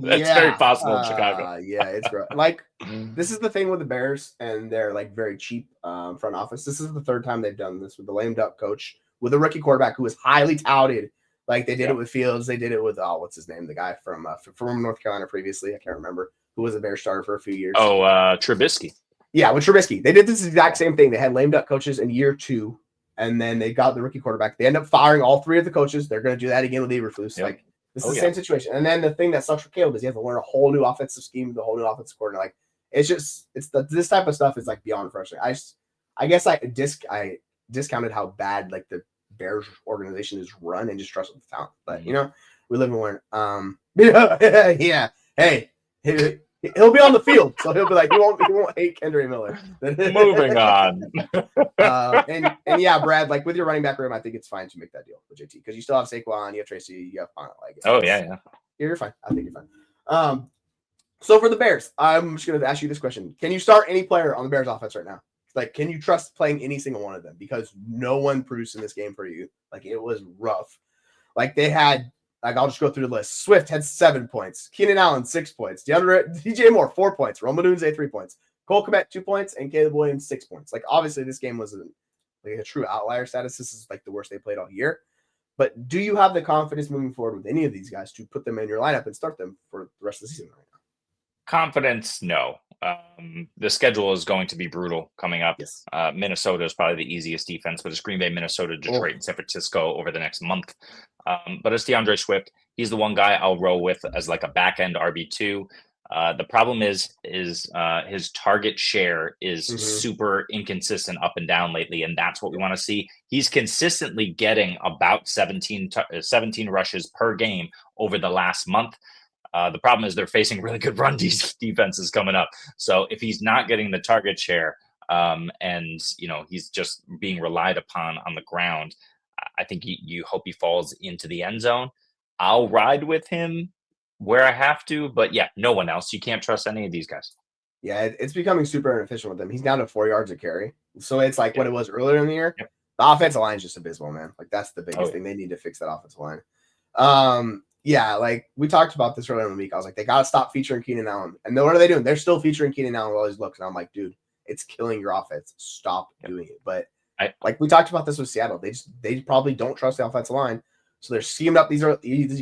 That's very possible in Chicago. It's great. Like this is the thing with the Bears and their like very cheap front office. This is the third time they've done this with the lame duck coach with a rookie quarterback who was highly touted. Like they did it with Fields, they did it with what's his name, the guy from North Carolina previously. I can't remember who was a Bears starter for a few years. Trubisky. Yeah, with Trubisky, they did this exact same thing. They had lame duck coaches in year 2. And then they got the rookie quarterback. They end up firing all 3 of the coaches. They're going to do that again with Eberflus. Yep. Like this is the same situation. And then the thing that sucks for Caleb is he has to learn a whole new offensive scheme, the whole new offensive coordinator. Like this type of stuff is like beyond frustrating. I guess I discounted how bad like the Bears organization is run and just trust with the talent. But we live and learn. Hey. He'll be on the field, so he'll be like, he won't hate Kendra Miller. Moving on. and Brad, like with your running back room, I think it's fine to make that deal with JT because you still have Saquon, you have Tracy, you have Like, you're fine. I think you're fine. So for the Bears, I'm just going to ask you this question: can you start any player on the Bears offense right now? Like, can you trust playing any single one of them? Because no one produced in this game for you. Like, it was rough. Like they had. Like, I'll just go through the list. Swift had 7 points. Keenan Allen, 6 points. DJ Moore, 4 points. Roma Dunze, 3 points. Cole Kmet, 2 points. And Caleb Williams, 6 points. Like, obviously, this game was like a true outlier status. This is like the worst they played all year. But do you have the confidence moving forward with any of these guys to put them in your lineup and start them for the rest of the season right now? Confidence, no. The schedule is going to be brutal coming up. Yes. Minnesota is probably the easiest defense, but it's Green Bay, Minnesota, Detroit, and San Francisco over the next month. But it's DeAndre Swift. He's the one guy I'll roll with as like a back end RB2. The problem is his target share is super inconsistent up and down lately, and that's what we want to see. He's consistently getting about 17 rushes per game over the last month. The problem is they're facing really good run defenses coming up. So if he's not getting the target share, and he's just being relied upon on the ground, I think you hope he falls into the end zone. I'll ride with him where I have to, but yeah, no one else. You can't trust any of these guys. Yeah, it's becoming super inefficient with him. He's down to 4 yards a carry. So it's like what it was earlier in the year. Yep. The offensive line is just abysmal, man. Like that's the biggest thing. They need to fix that offensive line. Yeah, like we talked about this earlier in the week. I was like, they got to stop featuring Keenan Allen. And then what are they doing? They're still featuring Keenan Allen with all these looks. And I'm like, dude, it's killing your offense. Stop doing it. But like we talked about this with Seattle, they probably don't trust the offensive line. So they're scheming up these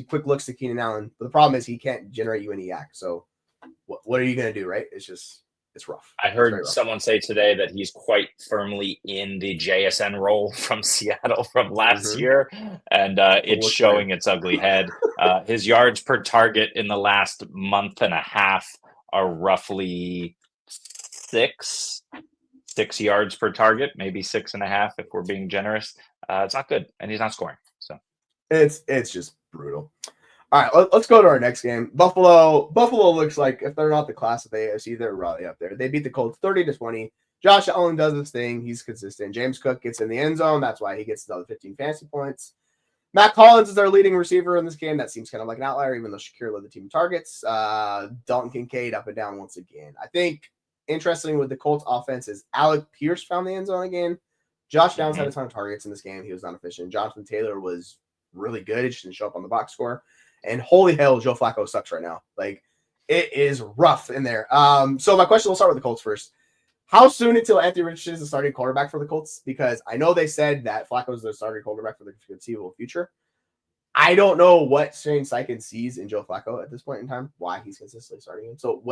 quick looks to Keenan Allen. But the problem is he can't generate you any yak. So what are you going to do, right? It's rough. I heard someone say today that he's quite firmly in the JSN role from Seattle from last year, and it's showing its ugly head. His yards per target in the last month and a half are roughly six yards per target, maybe 6.5 if we're being generous. It's not good, and he's not scoring. So it's just brutal. All right, let's go to our next game. Buffalo looks like if they're not the class of the AFC, they're right up there. They beat the Colts 30-20. Josh Allen does his thing. He's consistent. James Cook gets in the end zone. That's why he gets another 15 fantasy points. Matt Collins is their leading receiver in this game. That seems kind of like an outlier, even though Shakir led the team in targets. Dalton Kincaid up and down once again. I think interesting with the Colts offense is Alec Pierce found the end zone again. Josh Downs had a ton of targets in this game. He was not efficient. Jonathan Taylor was really good. He just didn't show up on the box score. And holy hell, Joe Flacco sucks right now. Like, it is rough in there. So my question, we'll start with the Colts first. How soon until Anthony Richardson is the starting quarterback for the Colts? Because I know they said that Flacco is the starting quarterback for the foreseeable future. I don't know what Shane Steichen sees in Joe Flacco at this point in time, why he's consistently starting him. So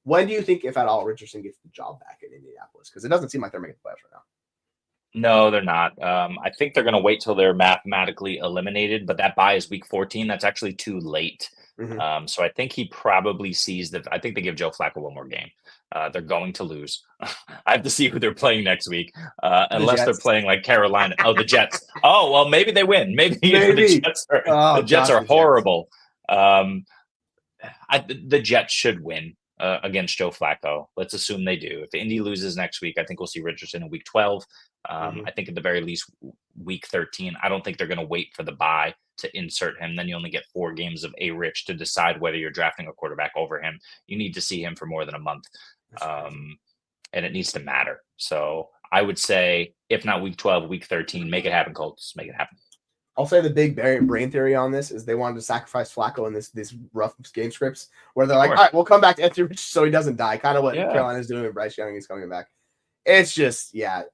when do you think, if at all, Richardson gets the job back in Indianapolis? Because it doesn't seem like they're making the playoffs right now. No, they're not. I think they're going to wait till they're mathematically eliminated, but that bye is week 14. That's actually too late. So I think he probably sees that. I think they give Joe Flacco one more game. They're going to lose. I have to see who they're playing next week, unless they're playing like Carolina. Oh, the Jets. Oh, well, maybe they win. Maybe. The Jets are horrible. The Jets should win against Joe Flacco. Let's assume they do. If Indy loses next week, I think we'll see Richardson in week 12. I think at the very least week 13. I don't think they're going to wait for the bye to insert him. Then you only get 4 games of A-Rich to decide whether you're drafting a quarterback over him. You need to see him for more than a month. And it needs to matter. So I would say, if not week 12, week 13, make it happen, Colts. Make it happen. I'll say the big brain theory on this is they wanted to sacrifice Flacco in this rough game scripts where they're like, all right, we'll come back to Anthony Richardson so he doesn't die. Kind of what Carolina's doing with Bryce Young is coming back. It's just, even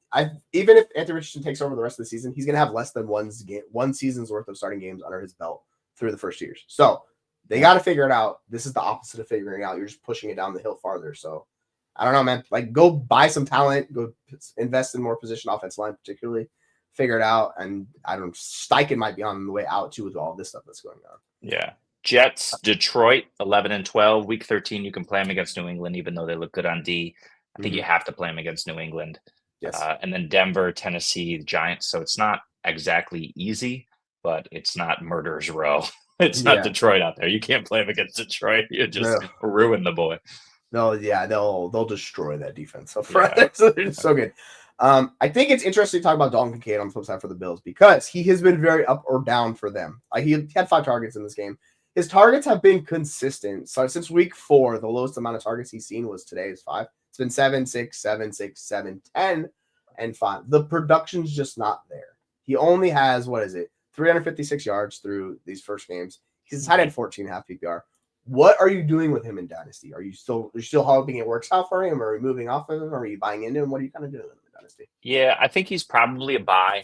if Anthony Richardson takes over the rest of the season, he's going to have less than one season's worth of starting games under his belt through the first years. So they got to figure it out. This is the opposite of figuring out. You're just pushing it down the hill farther. So I don't know, man. Like, go buy some talent, go invest in more position offensive line, particularly. Figure it out. And Steichen might be on the way out too with all this stuff that's going on. Yeah. Jets, Detroit, 11-12. Week 13, you can play them against New England, even though they look good on D. I think you have to play them against New England. Yes. And then Denver, Tennessee, the Giants. So it's not exactly easy, but it's not murderer's row. It's not Detroit out there. You can't play them against Detroit. You just ruin the boy. They'll destroy that defense up front. So they're just so good. I think it's interesting to talk about Dalton Kincaid on the flip side for the Bills because he has been very up or down for them. Like, he had 5 targets in this game. His targets have been consistent. So since week 4, the lowest amount of targets he's seen was today is 5. It's been 7, 6, 7, 6, 7, 10, and 5. The production's just not there. He only has, 356 yards through these first games. He's had 14.5 PPR. What are you doing with him in Dynasty? Are you still hoping it works out for him? Or are you moving off of him? Or are you buying into him? What are you kind of doing with him in Dynasty? Yeah, I think he's probably a buy.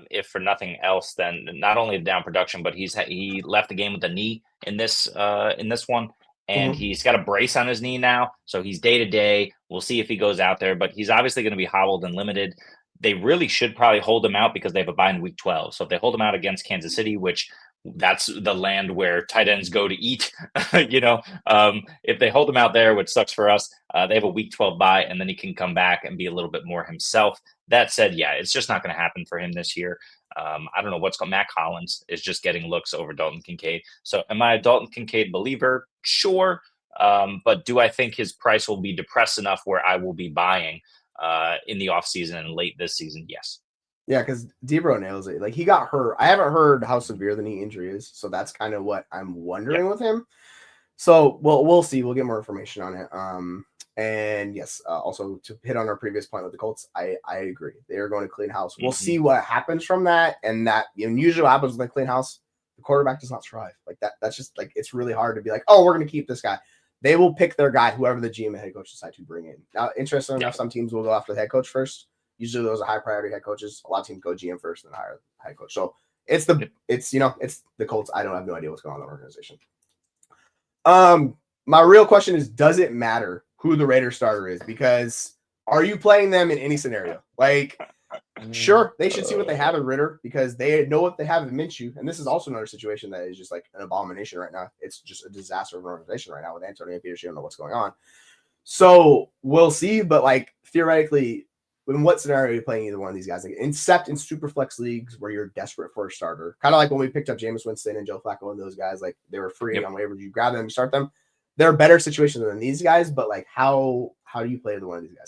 If for nothing else, then not only down production, but he left the game with a knee in this one. And he's got a brace on his knee now, so he's day-to-day. We'll see if he goes out there, but he's obviously going to be hobbled and limited. They really should probably hold him out because they have a bye in week 12. So if they hold him out against Kansas City, which that's the land where tight ends go to eat. If they hold him out there, which sucks for us, they have a week 12 bye, and then he can come back and be a little bit more himself. That said, yeah, it's just not going to happen for him this year. I don't know what's going. Matt Collins is just getting looks over Dalton Kincaid. So am I a Dalton Kincaid believer? Sure. But do I think his price will be depressed enough where I will be buying in the offseason and late this season? Yes. Yeah, because Debro nails it. Like, he got hurt. I haven't heard how severe the knee injury is, so that's kind of what I'm wondering with him. So, we'll see. We'll get more information on it. And yes, also to hit on our previous point with the Colts, I agree. They are going to clean house. We'll see what happens from that. And that usually what happens with a clean house, the quarterback does not thrive. Like that. That's just like, it's really hard to be like, oh, we're going to keep this guy. They will pick their guy, whoever the GM and head coach decide to bring in. Now, interesting enough, some teams will go after the head coach first. Usually those are high priority head coaches. A lot of teams go GM first and then hire the head coach. So it's the Colts. I don't have no idea what's going on in the organization. My real question is, does it matter who the Raiders starter is? Because are you playing them in any scenario? Like, sure, they should see what they have in Ritter because they know what they have in Minshew. And this is also another situation that is just like an abomination right now. It's just a disaster of an organization right now with Antonio Peters. You don't know what's going on. So we'll see. But like, theoretically, in what scenario are you playing either one of these guys? Like, except in super flex leagues where you're desperate for a starter. Kind of like when we picked up Jameis Winston and Joe Flacco and those guys, like they were free on waivers. You grab them, you start them. They're better situations than these guys, but like how do you play with one of these guys?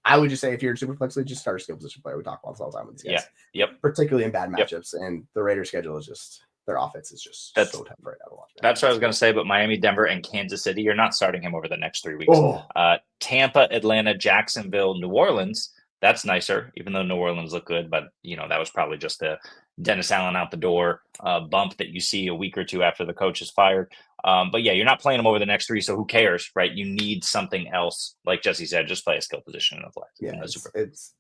I would just say if you're in super flex league, just start a skill position player. We talk about this all the time with these guys. Yeah. Particularly in bad matchups. And the Raiders schedule is just their offense is just so tough right now to watch. That's what I was going to say, but Miami, Denver, and Kansas City, you're not starting him over the next 3 weeks. Tampa, Atlanta, Jacksonville, New Orleans. That's nicer, even though New Orleans looked good, but that was probably just a Dennis Allen out the door bump that you see a week or two after the coach is fired. But yeah, you're not playing them over the next 3, so who cares, right? You need something else. Like Jesse said, just play a skill position in a flex. Yeah,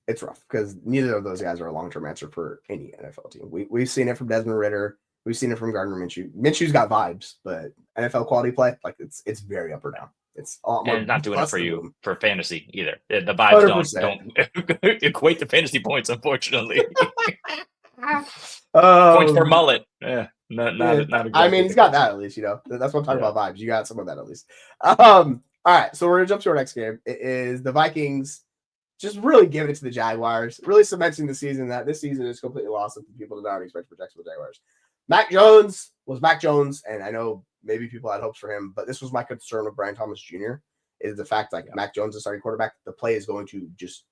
it's rough because neither of those guys are a long-term answer for any NFL team. We've seen it from Desmond Ridder. We've seen it from Gardner Minshew. Minshew's got vibes, but NFL quality play, like it's very up or down. It's a lot more. And not doing it for you for fantasy either. The vibes don't equate to fantasy points, unfortunately. Points for mullet. Yeah. Not exactly. I mean, he's got that at least, That's what I'm talking about, vibes. You got some of that at least. All right, so we're going to jump to our next game. It is the Vikings just really giving it to the Jaguars, really cementing the season that this season is completely lost and people did not expect for Jacksonville Jaguars. Mac Jones was Mac Jones, and I know maybe people had hopes for him, but this was my concern with Brian Thomas Jr. is the fact Mac Jones is starting quarterback, the play is going to just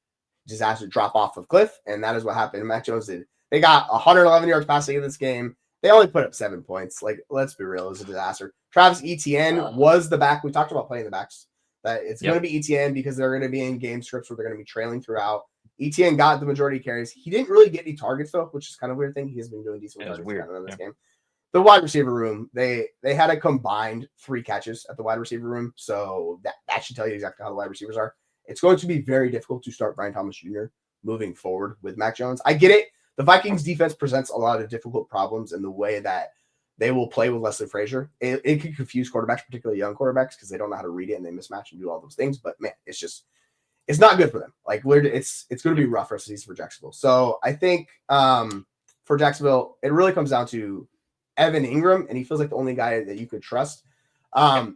disaster drop off of cliff, and that is what happened. Mac Jones did. They got 111 yards passing in this game. They only put up 7 points. Like, let's be real, it was a disaster. Travis Etienne was the back. We talked about playing the backs. That it's going to be Etienne because they're going to be in game scripts where they're going to be trailing throughout. Etienne got the majority of carries. He didn't really get any targets though, which is kind of a weird thing. He has been doing decent targets in this game. The wide receiver room, they had a combined 3 catches at the wide receiver room, so that should tell you exactly how the wide receivers are. It's going to be very difficult to start Brian Thomas Jr. moving forward with Mac Jones. I get it. The Vikings defense presents a lot of difficult problems in the way that they will play with Leslie Frazier. It can confuse quarterbacks, particularly young quarterbacks, because they don't know how to read it and they mismatch and do all those things. But man, it's not good for them. Like it's going to be rough for a season for Jacksonville. So I think for Jacksonville, it really comes down to Evan Engram, and he feels like the only guy that you could trust.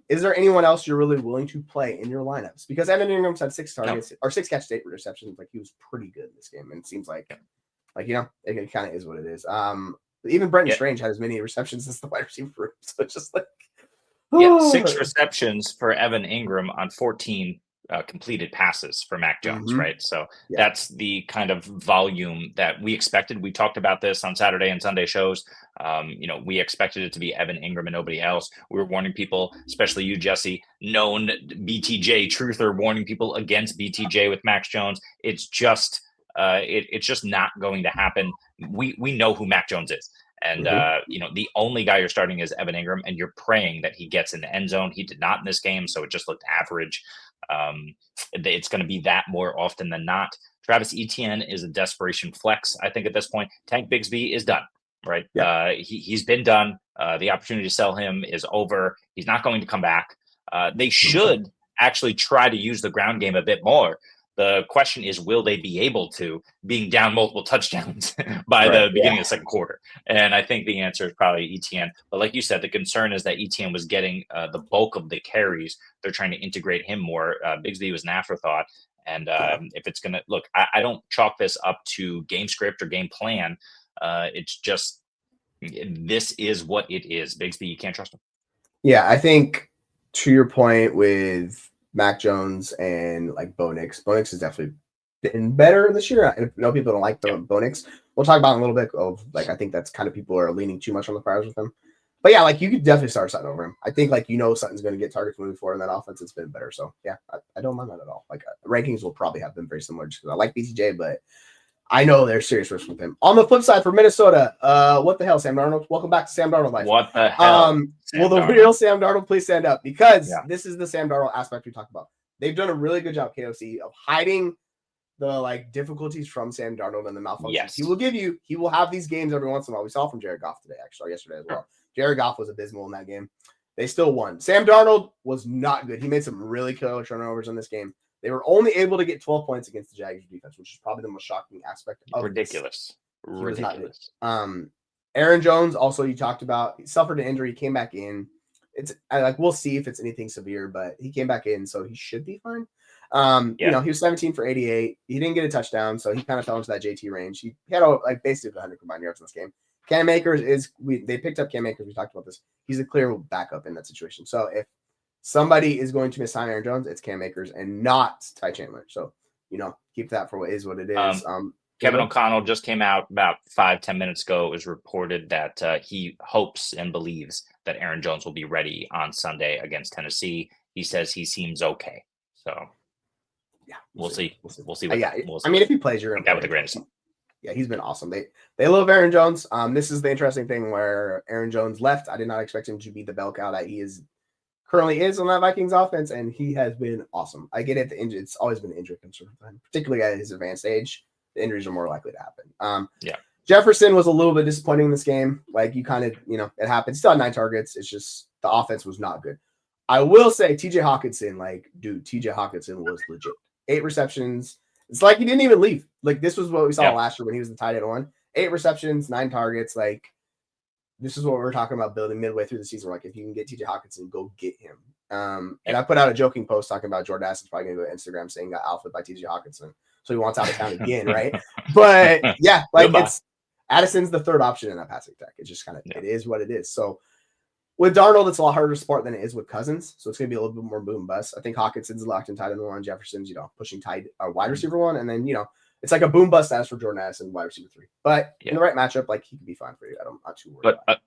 Is there anyone else you're really willing to play in your lineups? Because Evan Ingram's had 6 targets or 6 catch state receptions. Like he was pretty good in this game, and it seems like it kind of is what it is. Even Brenton Strange had as many receptions as the wide receiver room. So it's just like 6 receptions for Evan Engram on 14 completed passes for Mac Jones, right? So that's the kind of volume that we expected. We talked about this on Saturday and Sunday shows. We expected it to be Evan Engram and nobody else. We were warning people, especially you, Jesse, known BTJ truther, warning people against BTJ with Mac Jones. It's just it's just not going to happen. We know who Mac Jones is. And, the only guy you're starting is Evan Engram, and you're praying that he gets in the end zone. He did not in this game, so it just looked average. It's going to be that more often than not. Travis Etienne is a desperation flex, I think, at this point. Tank Bigsby is done, right? Yeah. He's been done. The opportunity to sell him is over. He's not going to come back. They should actually try to use the ground game a bit more. The question is, will they be able to, being down multiple touchdowns by the beginning of the second quarter? And I think the answer is probably Etienne. But like you said, the concern is that Etienne was getting the bulk of the carries. They're trying to integrate him more. Bigsby was an afterthought. And if it's going to look, I don't chalk this up to game script or game plan. It's just, this is what it is. Bigsby, you can't trust him. Yeah, I think to your point with Mac Jones and like Bo Nix has definitely been better this year. I know people don't like the Bo Nix. We'll talk about in a little bit of like, I think that's kind of people are leaning too much on the Friars with him. But yeah, like you could definitely start Sutton over him. I think like, Sutton's going to get targets moving forward in that offense. It's been better. So yeah, I don't mind that at all. Like rankings will probably have been very similar just because I like BTJ, but I know there's serious risk with him. On the flip side for Minnesota, what the hell, Sam Darnold? Welcome back to Sam Darnold life. What the hell? Will the real Sam Darnold please stand up? Because this is the Sam Darnold aspect we talked about. They've done a really good job, KOC, of hiding the like difficulties from Sam Darnold and the malfunctions. Yes. He will have these games every once in a while. We saw from Jared Goff today, actually, yesterday as well. Jared Goff was abysmal in that game. They still won. Sam Darnold was not good. He made some really killer turnovers in this game. They were only able to get 12 points against the Jaguars defense, which is probably the most shocking aspect of ridiculous. Aaron Jones, also you talked about, he suffered an injury, came back in. We'll see if it's anything severe, but he came back in, so he should be fine. He was 17 for 88. He didn't get a touchdown, so he kind of fell into that JT range. He had basically 100 combined yards in this game. Cam Akers they picked up Cam Akers. We talked about this. He's a clear backup in that situation. So if somebody is going to missign Aaron Jones, it's Cam Akers and not Ty Chandler. So, keep that for what it is. Kevin O'Connell just came out about 5-10 minutes ago. It was reported that he hopes and believes that Aaron Jones will be ready on Sunday against Tennessee. He says he seems okay. So, we'll see. We'll see. If he plays, you're going to play with a grain of salt. Yeah, he's been awesome. They love Aaron Jones. This is the interesting thing where Aaron Jones left. I did not expect him to be the bell cow that he currently is on that Vikings offense, and he has been awesome. I get it. It's always been an injury concern for him, particularly at his advanced age. The injuries are more likely to happen. Jefferson was a little bit disappointing in this game. Like you kind of, it happened. Still had 9 targets. It's just the offense was not good. I will say TJ Hawkinson, TJ Hawkinson was legit. 8 receptions. It's like he didn't even leave. Like this was what we saw last year when he was the tight end 1. 8 receptions, 9 targets. Like this is what we're talking about building midway through the season. Like if you can get TJ Hawkinson, go get him. And I put out a joking post talking about Jordan Addison's probably going to go to Instagram saying got alpha by TJ Hawkinson. So he wants out of town again, right? But yeah, it's Addison's the third option in that passing attack. It's just kind of it is what it is. So with Darnold, it's a lot harder to support than it is with Cousins. So it's going to be a little bit more boom bust. I think Hawkinson's locked in tight end 1. Jefferson's, pushing tight wide receiver 1. And then, it's like a boom bust status for Jordan Addison, wide receiver 3. But in the right matchup, he could be fine for you. I'm not too worried. But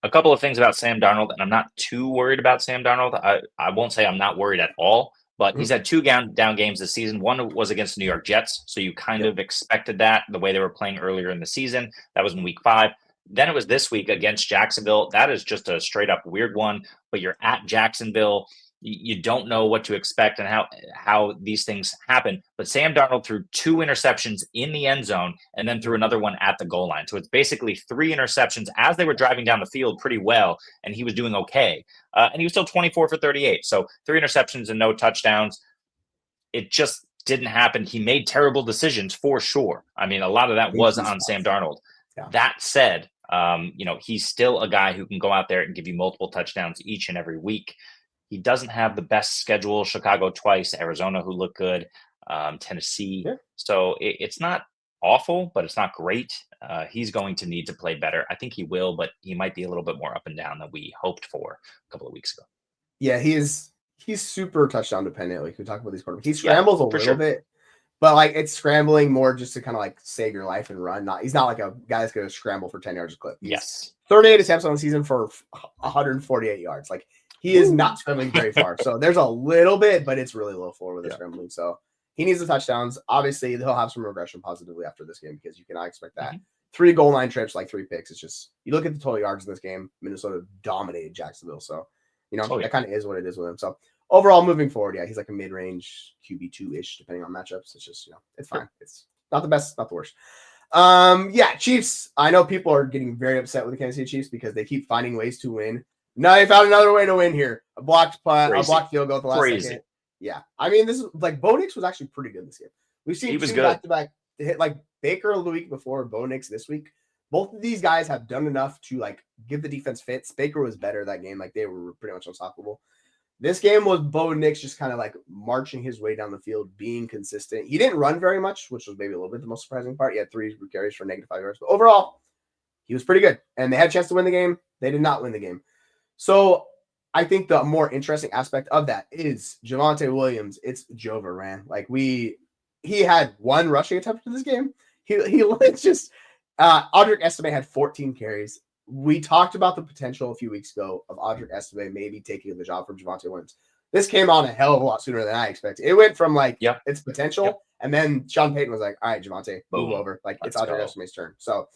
a couple of things about Sam Darnold, and I'm not too worried about Sam Darnold. I won't say I'm not worried at all. But he's had 2 down games this season. One was against the New York Jets, so you kind of expected that the way they were playing earlier in the season. That was in week 5. Then it was this week against Jacksonville. That is just a straight up weird one. But you're at Jacksonville. You don't know what to expect and how these things happen. But Sam Darnold threw 2 interceptions in the end zone and then threw another one at the goal line. So it's basically 3 interceptions as they were driving down the field pretty well, and he was doing okay. And he was still 24 for 38. So 3 interceptions and no touchdowns. It just didn't happen. He made terrible decisions for sure. I mean, a lot of that was on Sam Darnold. Yeah. That said, he's still a guy who can go out there and give you multiple touchdowns each and every week. He doesn't have the best schedule. Chicago twice, Arizona, who look good, Tennessee. Yeah. So it's not awful, but it's not great. He's going to need to play better. I think he will, but he might be a little bit more up and down than we hoped for a couple of weeks ago. Yeah, he's super touchdown dependent. Like we talk about these quarterbacks. He scrambles a little bit, but it's scrambling more just to kind of save your life and run. He's not like a guy that's going to scramble for 10 yards a clip. He's 38 attempts on the season for 148 yards. He is not scrambling very far. So there's a little bit, but it's really low floor with the scrambling. So he needs the touchdowns. Obviously, he'll have some regression positively after this game because you cannot expect that. 3 goal line trips, 3 picks. It's just, you look at the total yards in this game, Minnesota dominated Jacksonville. So, that kind of is what it is with him. So overall, moving forward, he's like a mid-range QB2-ish, depending on matchups. It's just, it's fine. It's not the best, not the worst. Chiefs. I know people are getting very upset with the Kansas City Chiefs because they keep finding ways to win. No, they found another way to win here. A blocked punt, a blocked field goal at the last second. Yeah. I mean, this is like Bo Nix was actually pretty good this year. We've seen two back-to-back hit like Baker the week before, Bo Nix this week. Both of these guys have done enough to like give the defense fits. Baker was better that game. Like they were pretty much unstoppable. This game was Bo Nix just kind of like marching his way down the field, being consistent. He didn't run very much, which was maybe a little bit the most surprising part. He had 3 carries for -5 yards. But overall, he was pretty good. And they had a chance to win the game. They did not win the game. So I think the more interesting aspect of that is Javonte Williams. It's Joever, man. Like he had 1 rushing attempt in this game. He just Audric Estime had 14 carries. We talked about the potential a few weeks ago of Audric Estime maybe taking the job from Javonte Williams. This came on a hell of a lot sooner than I expected. It went from like its potential, and then Sean Payton was like, "All right, Javonte, move over. Like it's Audric Estime's turn." So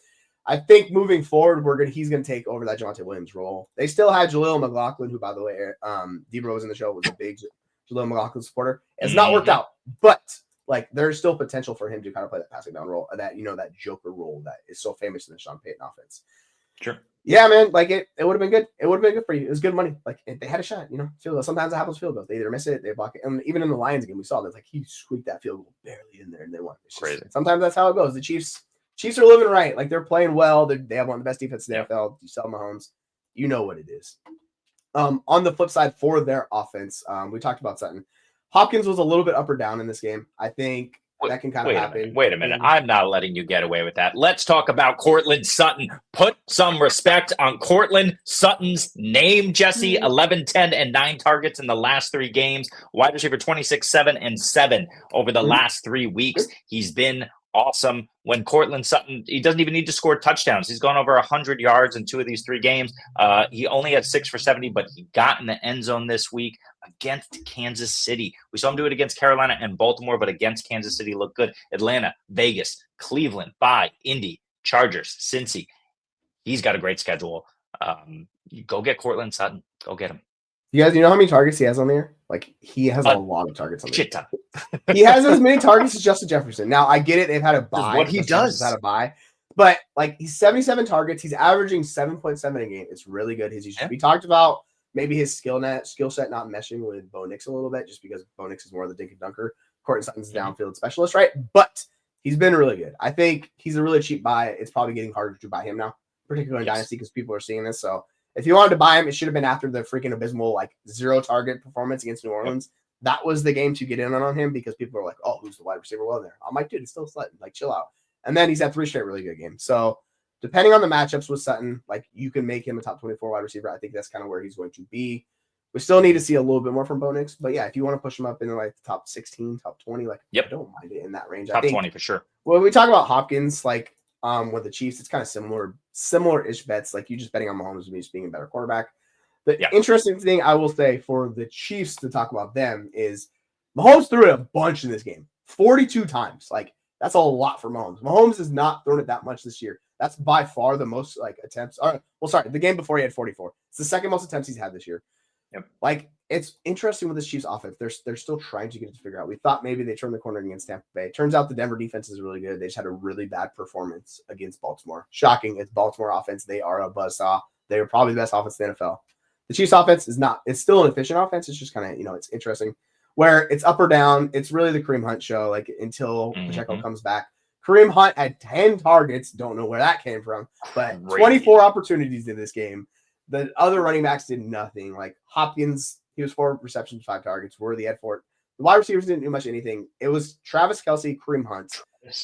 I think moving forward, he's gonna take over that Javonte Williams role. They still had Jaleel McLaughlin, who, by the way, Debra was in the show, was a big Jaleel McLaughlin supporter. It's not worked out, but like there's still potential for him to kind of play that passing down role, that that Joker role that is so famous in the Sean Payton offense. Sure. Yeah, man. Like it would have been good. It would have been good for you. It was good money. Like they had a shot. Field goal. Sometimes it happens. Field goals. They either miss it, they block it. And even in the Lions game, we saw that like he squeaked that field goal barely in there, and they won. Crazy. Sometimes that's how it goes. The Chiefs are living right. Like they're playing well. They have one of the best defenses in the NFL. You sell Mahomes, you know what it is. On the flip side for their offense, we talked about Sutton. Hopkins was a little bit up or down in this game. I think that can kind of happen. Wait a minute. I'm not letting you get away with that. Let's talk about Courtland Sutton. Put some respect on Courtland Sutton's name, Jesse. 11, 10, and 9 targets in the last 3 games. Wide receiver 26, 7, and 7 over the last 3 weeks. He's been awesome. When Courtland Sutton, he doesn't even need to score touchdowns. He's gone over 100 yards in 2 of these 3 games. He only had 6 for 70, but he got in the end zone this week against Kansas City. We saw him do it against Carolina and Baltimore, but against Kansas City looked good. Atlanta, Vegas, Cleveland, Indy, Chargers, Cincy. He's got a great schedule. Go get Courtland Sutton. Go get him. You guys, you know how many targets he has on there? Like he has a lot of targets on there. Shit ton. He has as many targets as Justin Jefferson. Now I get it; they've had a bye. What he does, had a bye, but like he's 77 targets. He's averaging 7.7 a game. It's really good. We talked about maybe his skill set not meshing with Bo Nix a little bit, just because Bo Nix is more of the dink and dunker. Courtland Sutton's the downfield specialist, right? But he's been really good. I think he's a really cheap buy. It's probably getting harder to buy him now, particularly in Dynasty, because people are seeing this. So if you wanted to buy him, it should have been after the freaking abysmal 0 target performance against New Orleans. That was the game to get in on him, because people are like, "Oh, who's the wide receiver well there?" I'm like, "Dude, it's still Sutton. Like, chill out." And then he's had 3 straight really good games. So depending on the matchups with Sutton, like you can make him a top 24 wide receiver. I think that's kind of where he's going to be. We still need to see a little bit more from Bo Nix, but yeah, if you want to push him up into like the top 16, top 20, I don't mind it in that range. Top 20 for sure. When we talk about Hopkins, with the Chiefs, it's kind of similar-ish bets. Like you just betting on Mahomes and just being a better quarterback. The interesting thing I will say for the Chiefs to talk about them is Mahomes threw it a bunch in this game, 42 times. Like that's a lot for Mahomes. Mahomes has not thrown it that much this year. That's by far the most attempts. The game before he had 44. It's the second most attempts he's had this year. Yep. Like it's interesting with this Chiefs offense. They're still trying to get it to figure out. We thought maybe they turned the corner against Tampa Bay. Turns out the Denver defense is really good. They just had a really bad performance against Baltimore. Shocking. It's Baltimore offense. They are a buzzsaw. They are probably the best offense in the NFL. The Chiefs offense is not. It's still an efficient offense. It's just kind of it's interesting where it's up or down. It's really the Kareem Hunt show. Until Pacheco comes back. Kareem Hunt had 10 targets. Don't know where that came from, but 24 opportunities in this game. The other running backs did nothing. Like Hopkins, he was 4 receptions, 5 targets. Worthy had 4. The wide receivers didn't do much anything. It was Travis Kelce, Kareem Hunt.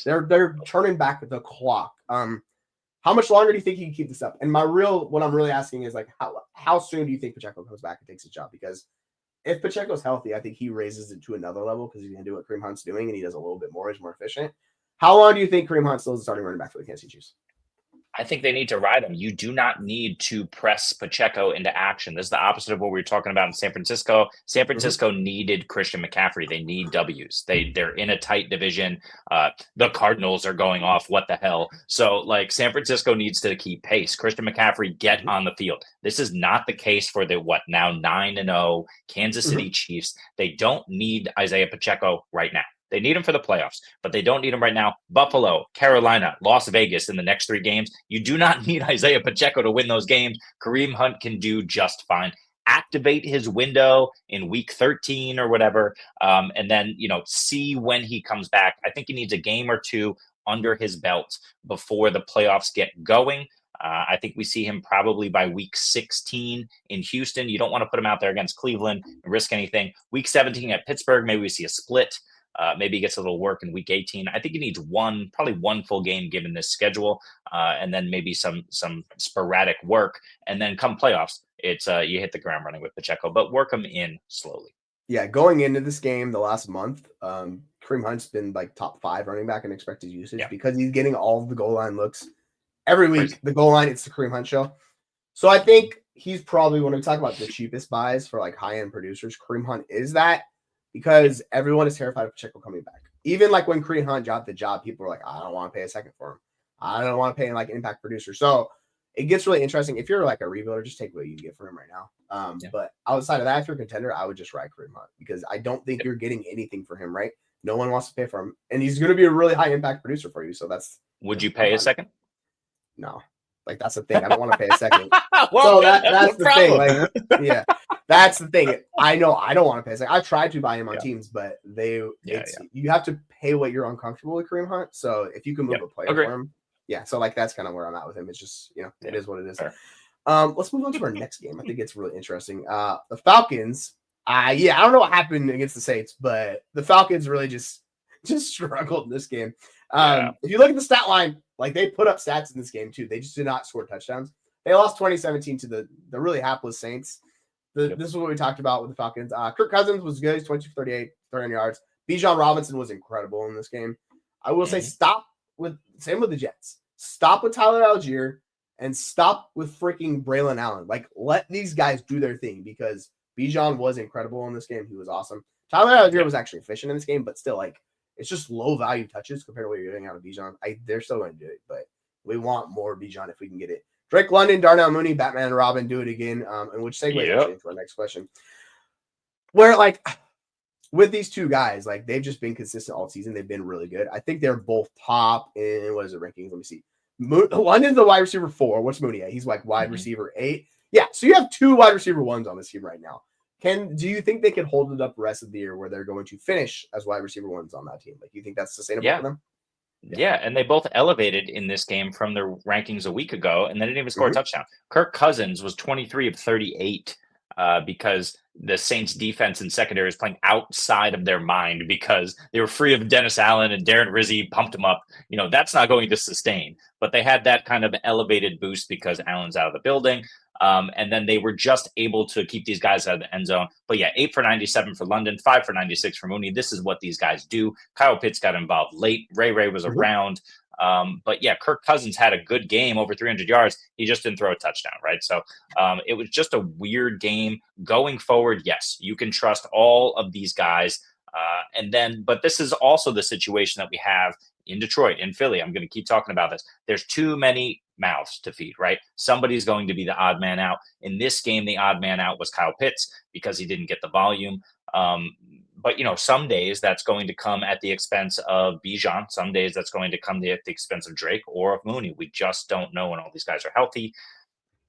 They're turning back the clock. How much longer do you think he can keep this up? And what I'm really asking is how soon do you think Pacheco comes back and takes his job? Because if Pacheco's healthy, I think he raises it to another level because he's going to do what Kareem Hunt's doing, and he does a little bit more. He's more efficient. How long do you think Kareem Hunt still is starting running back for the Kansas City Chiefs? I think they need to ride him. You do not need to press Pacheco into action. This is the opposite of what we were talking about in San Francisco. San Francisco needed Christian McCaffrey. They need W's. They're in a tight division. The Cardinals are going off. What the hell? So San Francisco needs to keep pace. Christian McCaffrey, get on the field. This is not the case for the now 9-0 Kansas City Chiefs. They don't need Isaiah Pacheco right now. They need him for the playoffs, but they don't need him right now. Buffalo, Carolina, Las Vegas in the next 3 games. You do not need Isaiah Pacheco to win those games. Kareem Hunt can do just fine. activate his window in week 13 or whatever, and then, see when he comes back. I think he needs a game or two under his belt before the playoffs get going. I think we see him probably by week 16 in Houston. You don't want to put him out there against Cleveland and risk anything. Week 17 at Pittsburgh, maybe we see a split. Maybe he gets a little work in week 18. I think he needs probably one full game given this schedule, and then maybe some sporadic work. And then come playoffs, it's you hit the ground running with Pacheco, but work him in slowly. Yeah, going into this game the last month, Kareem Hunt's been like top 5 running back in expected usage because he's getting all of the goal line looks. Every week, the goal line, it's the Kareem Hunt show. So I think he's probably, when we talk about the cheapest buys for like high-end producers, Kareem Hunt is that, because everyone is terrified of Pacheco coming back. Even like when Kareem Hunt got the job, people were like, I don't want to pay a second for him. I don't want to pay like an impact producer. So it gets really interesting. If you're like a rebuilder, just take what you can get from him right now. But outside of that, if you're a contender, I would just ride Kareem Hunt, because I don't think you're getting anything for him, right? No one wants to pay for him. And he's going to be a really high impact producer for you. So Would you pay a second? No, like that's the thing. I don't want to pay a second. So that's the thing. Like, yeah, that's the thing. I know I don't want to pay a second. I tried to buy him on teams, but you have to pay what you're uncomfortable with Kareem Hunt. So if you can move a player for him, so like that's kind of where I'm at with him. It's just it is what it is. Let's move on to our next game. I think it's really interesting. The Falcons. I don't know what happened against the Saints, but the Falcons really just struggled in this game. If you look at the stat line, like they put up stats in this game too. They just did not score touchdowns. They lost 2017 to the really hapless Saints. This is what we talked about with the Falcons. Kirk Cousins was good. He's 22-38, 300 yards. Bijan Robinson was incredible in this game. I will say same with the Jets. Stop with Tyler Algier and stop with freaking Braylon Allen. Like, let these guys do their thing, because Bijan was incredible in this game. He was awesome. Tyler Algier was actually efficient in this game, but still, like, it's just low value touches compared to what you're getting out of Bijan. They're still going to do it, but we want more Bijan if we can get it. Drake London, Darnell Mooney, Batman and Robin do it again. And which segues actually into our next question. Where, like, with these two guys, like, they've just been consistent all season. They've been really good. I think they're both top in, what is the rankings? Let me see. London's the wide receiver 4. What's Mooney at? He's like wide receiver 8. Yeah, so you have 2 wide receiver 1s on this team right now. Do you think they can hold it up the rest of the year where they're going to finish as wide receiver 1s on that team? Like, you think that's sustainable for them? Yeah, and they both elevated in this game from their rankings a week ago, and they didn't even score a touchdown. Kirk Cousins was 23 of 38 because the Saints defense and secondary is playing outside of their mind because they were free of Dennis Allen and Darren Rizzi pumped him up. That's not going to sustain, but they had that kind of elevated boost because Allen's out of the building. And then they were just able to keep these guys out of the end zone. But 8 for 97 for London, 5 for 96 for Mooney. This is what these guys do. Kyle Pitts got involved late. Ray was around. But Kirk Cousins had a good game, over 300 yards. He just didn't throw a touchdown, right? So it was just a weird game. Going forward, yes, you can trust all of these guys. But this is also the situation that we have in Detroit, in Philly. I'm going to keep talking about this. There's too many mouths to feed, right? Somebody's going to be the odd man out. In this game, the odd man out was Kyle Pitts because he didn't get the volume. But some days that's going to come at the expense of Bijan. Some days that's going to come at the expense of Drake or of Mooney. We just don't know when all these guys are healthy.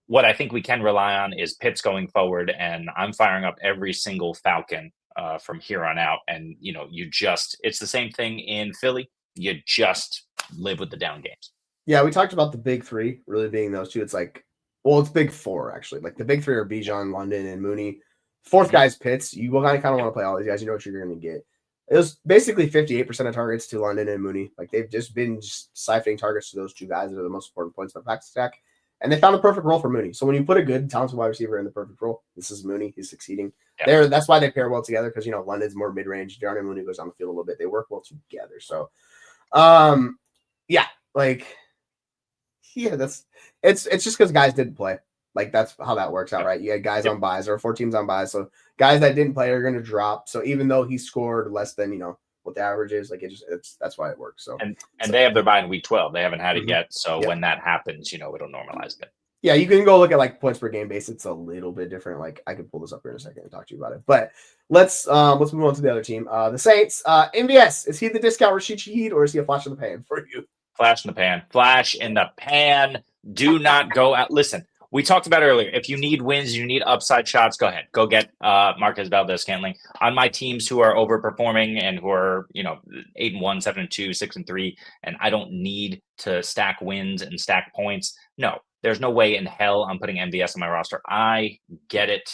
What I think we can rely on is Pitts going forward, and I'm firing up every single Falcon from here on out. And it's the same thing in Philly. You just live with the down games. Yeah, we talked about the big 3 really being those two. It's like, it's big 4 actually. Like the big 3 are Bijan, London, and Mooney. 4th guy's Pitts. You kind of want to play all these guys. You know what you're going to get. It was basically 58% of targets to London and Mooney. Like they've just been siphoning targets to those 2 guys that are the most important points in the pack stack. And they found the perfect role for Mooney. So when you put a good, talented wide receiver in the perfect role, this is Mooney. He's succeeding. Yeah. That's why they pair well together, because London's more mid-range. Darnell and Mooney goes on the field a little bit. They work well together. So, it's just because guys didn't play. Like that's how that works out, right? You had guys on buys, or 4 teams on buys. So guys that didn't play are going to drop. So even though he scored less than what the average is, like that's why it works. So and they have their bye in week 12. They haven't had it yet. So when that happens, it'll normalize it. Yeah, you can go look at like points per game base. It's a little bit different. Like I could pull this up here in a second and talk to you about it. But let's move on to the other team. The Saints. MVS, is he the discount Rashid Shaheed, or is he a flash in the pan for you? Flash in the pan. Flash in the pan. Do not go out. Listen, we talked about earlier. If you need wins, you need upside shots. Go ahead, go get Marquez Valdez-Scantling on my teams who are overperforming and who are 8-1, 7-2, 6-3, and I don't need to stack wins and stack points. No, there's no way in hell I'm putting MVS on my roster. I get it.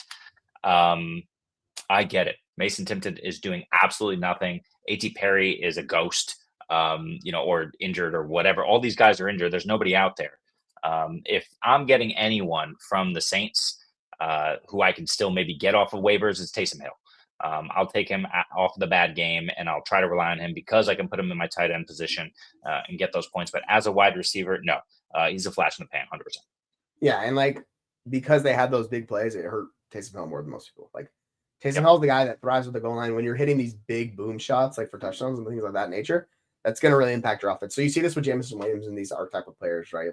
I get it. Mason Timpton is doing absolutely nothing. A.T. Perry is a ghost, or injured or whatever. All these guys are injured. There's nobody out there. If I'm getting anyone from the Saints who I can still maybe get off of waivers, it's Taysom Hill. I'll take him off the bad game, and I'll try to rely on him because I can put him in my tight end position and get those points. But as a wide receiver, no, he's a flash in the pan, 100%. Yeah, and because they had those big plays, it hurt Taysom Hill more than most people. Taysom Hill's the guy that thrives with the goal line. When you're hitting these big boom shots, for touchdowns and things like that nature, that's going to really impact your offense. So you see this with Jameson Williams and these archetype of players, right?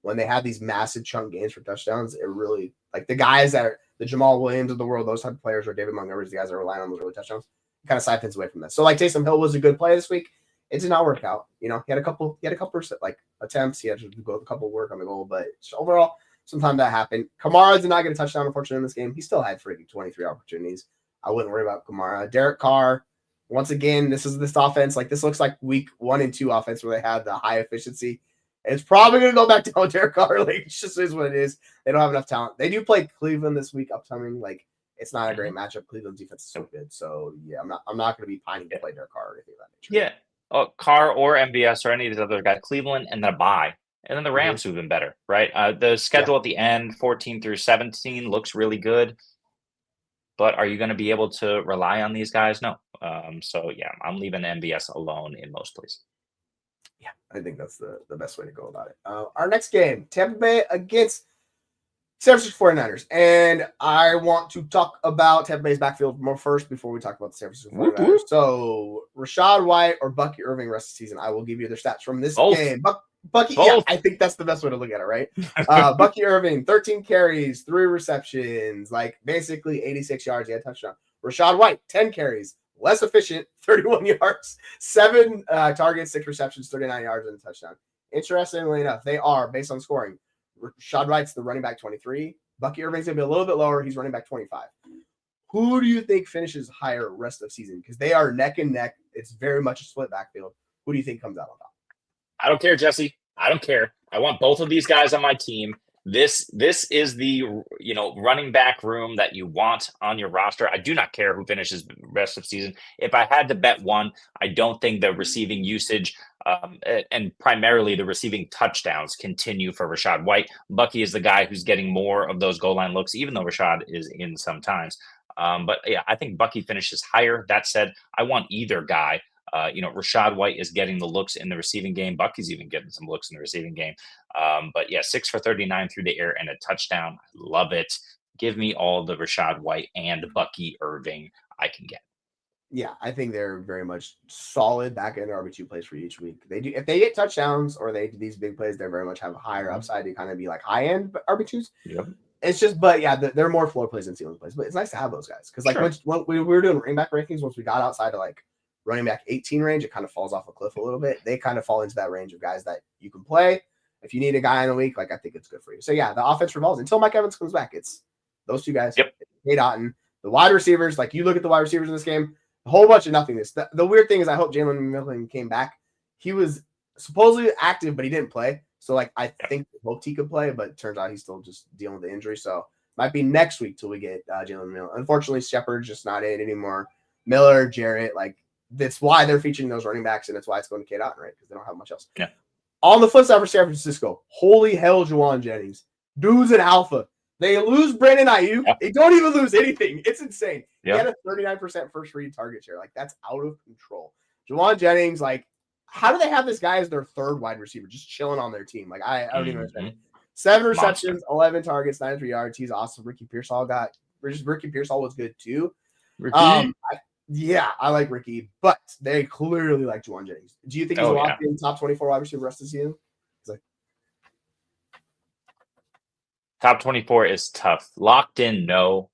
When they have these massive chunk gains for touchdowns, it really the guys that are the Jamal Williams of the world, those type of players, or David Montgomery's the guys that are relying on those early touchdowns, kind of siphons away from this. So Taysom Hill was a good play this week. It did not work out. He had a couple attempts. He had to go a couple work on the goal, but overall, sometimes that happened. Kamara did not get a touchdown, unfortunately, in this game. He still had freaking 23 opportunities. I wouldn't worry about Kamara. Derek Carr, once again, this offense. This looks like week 1 and 2 offense where they had the high efficiency. It's probably going to go back to Derek Carr. It just is what it is. They don't have enough talent. They do play Cleveland this week upcoming. It's not a great matchup. Cleveland's defense is so good. So, yeah, I'm not going to be pining to play Derek Carr or anything of that nature. Yeah. Carr or MVS or any of these other guys. Cleveland and then a bye. And then the Rams have been better, right? The schedule at the end, 14 through 17, looks really good. But are you going to be able to rely on these guys? No. I'm leaving MVS alone in most places. Yeah, I think that's the best way to go about it. Our next game, Tampa Bay against San Francisco 49ers. And I want to talk about Tampa Bay's backfield more first before we talk about the San Francisco 49ers. So, Rachaad White or Bucky Irving rest of the season. I will give you their stats from this game. Bucky, yeah, I think that's the best way to look at it, right? Bucky Irving, 13 carries, 3 receptions, basically 86 yards. He had a touchdown. Rachaad White, 10 carries, less efficient, 31 yards, 7 targets, 6 receptions, 39 yards, and a touchdown. Interestingly enough, they are, based on scoring, Rachaad White's the running back 23. Bucky Irving's going to be a little bit lower. He's running back 25. Who do you think finishes higher rest of the season? Because they are neck and neck. It's very much a split backfield. Who do you think comes out on top? I don't care, Jesse. I don't care. I want both of these guys on my team. This is the running back room that you want on your roster. I do not care who finishes the rest of the season. If I had to bet one, I don't think the receiving usage and primarily the receiving touchdowns continue for Rachaad White. Bucky is the guy who's getting more of those goal line looks, even though Rachaad is in sometimes. But yeah, I think Bucky finishes higher. That said, I want either guy. Rachaad White is getting the looks in the receiving game. Bucky's even getting some looks in the receiving game. But yeah, 6 for 39 through the air and a touchdown. I love it. Give me all the Rachaad White and Bucky Irving I can get. Yeah, I think they're very much solid back end RB2 plays for each week. They do if they get touchdowns or they do these big plays, they very much have a higher upside to kind of be high end RB2s. Yep. It's just, but yeah, they're more floor plays than ceiling plays. But it's nice to have those guys because when we were doing running back rankings, once we got outside of running back 18 range, it kind of falls off a cliff a little bit. They kind of fall into that range of guys that you can play. If you need a guy in a week, I think it's good for you. So yeah, the offense revolves until Mike Evans comes back. It's those two guys. Yep. Nate Otten, the wide receivers. You look at the wide receivers in this game, a whole bunch of nothingness. The weird thing is I hope Jalen Milton came back. He was supposedly active, but he didn't play. So I think hoped he could play, but it turns out he's still just dealing with the injury. So might be next week till we get Jalen Milton. Unfortunately, Shepard's just not in anymore. Miller, Jarrett, that's why they're featuring those running backs, and that's why it's going to Cade Otton, right? Because they don't have much else. Yeah. On the flip side for San Francisco, holy hell, Juwan Jennings. Dude's an alpha. They lose Brandon Ayuk. Yeah. They don't even lose anything. It's insane. Yeah. He had a 39% first read target share. That's out of control. Juwan Jennings, how do they have this guy as their third wide receiver just chilling on their team? I don't even understand. 7 receptions, 11 targets, 93 yards. He's awesome. Ricky Pearsall was good too. Yeah, I like Ricky, but they clearly like Juwan Jennings. Do you think he's locked in top 24 wide receiver rest of the season? Top 24 is tough. Locked in, no.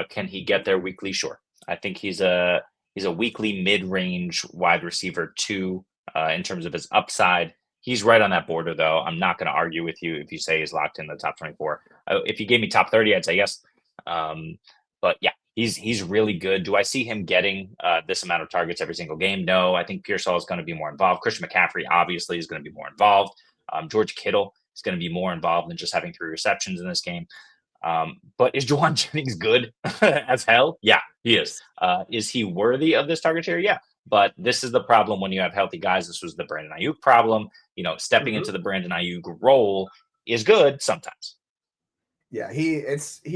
Can he get there weekly? Sure. I think he's a weekly mid-range wide receiver too, in terms of his upside. He's right on that border, though. I'm not going to argue with you if you say he's locked in the top 24. If you gave me top 30, I'd say yes. But yeah, he's really good. Do I see him getting this amount of targets every single game? No. I think Pearsall is going to be more involved. Christian McCaffrey obviously is going to be more involved. George Kittle is going to be more involved than just having 3 receptions in this game. But is Juwan Jennings good as hell? Yeah, he is. Is he worthy of this target share? Yeah. But this is the problem when you have healthy guys. This was the Brandon Ayuk problem. Stepping into the Brandon Ayuk role is good sometimes. Yeah, he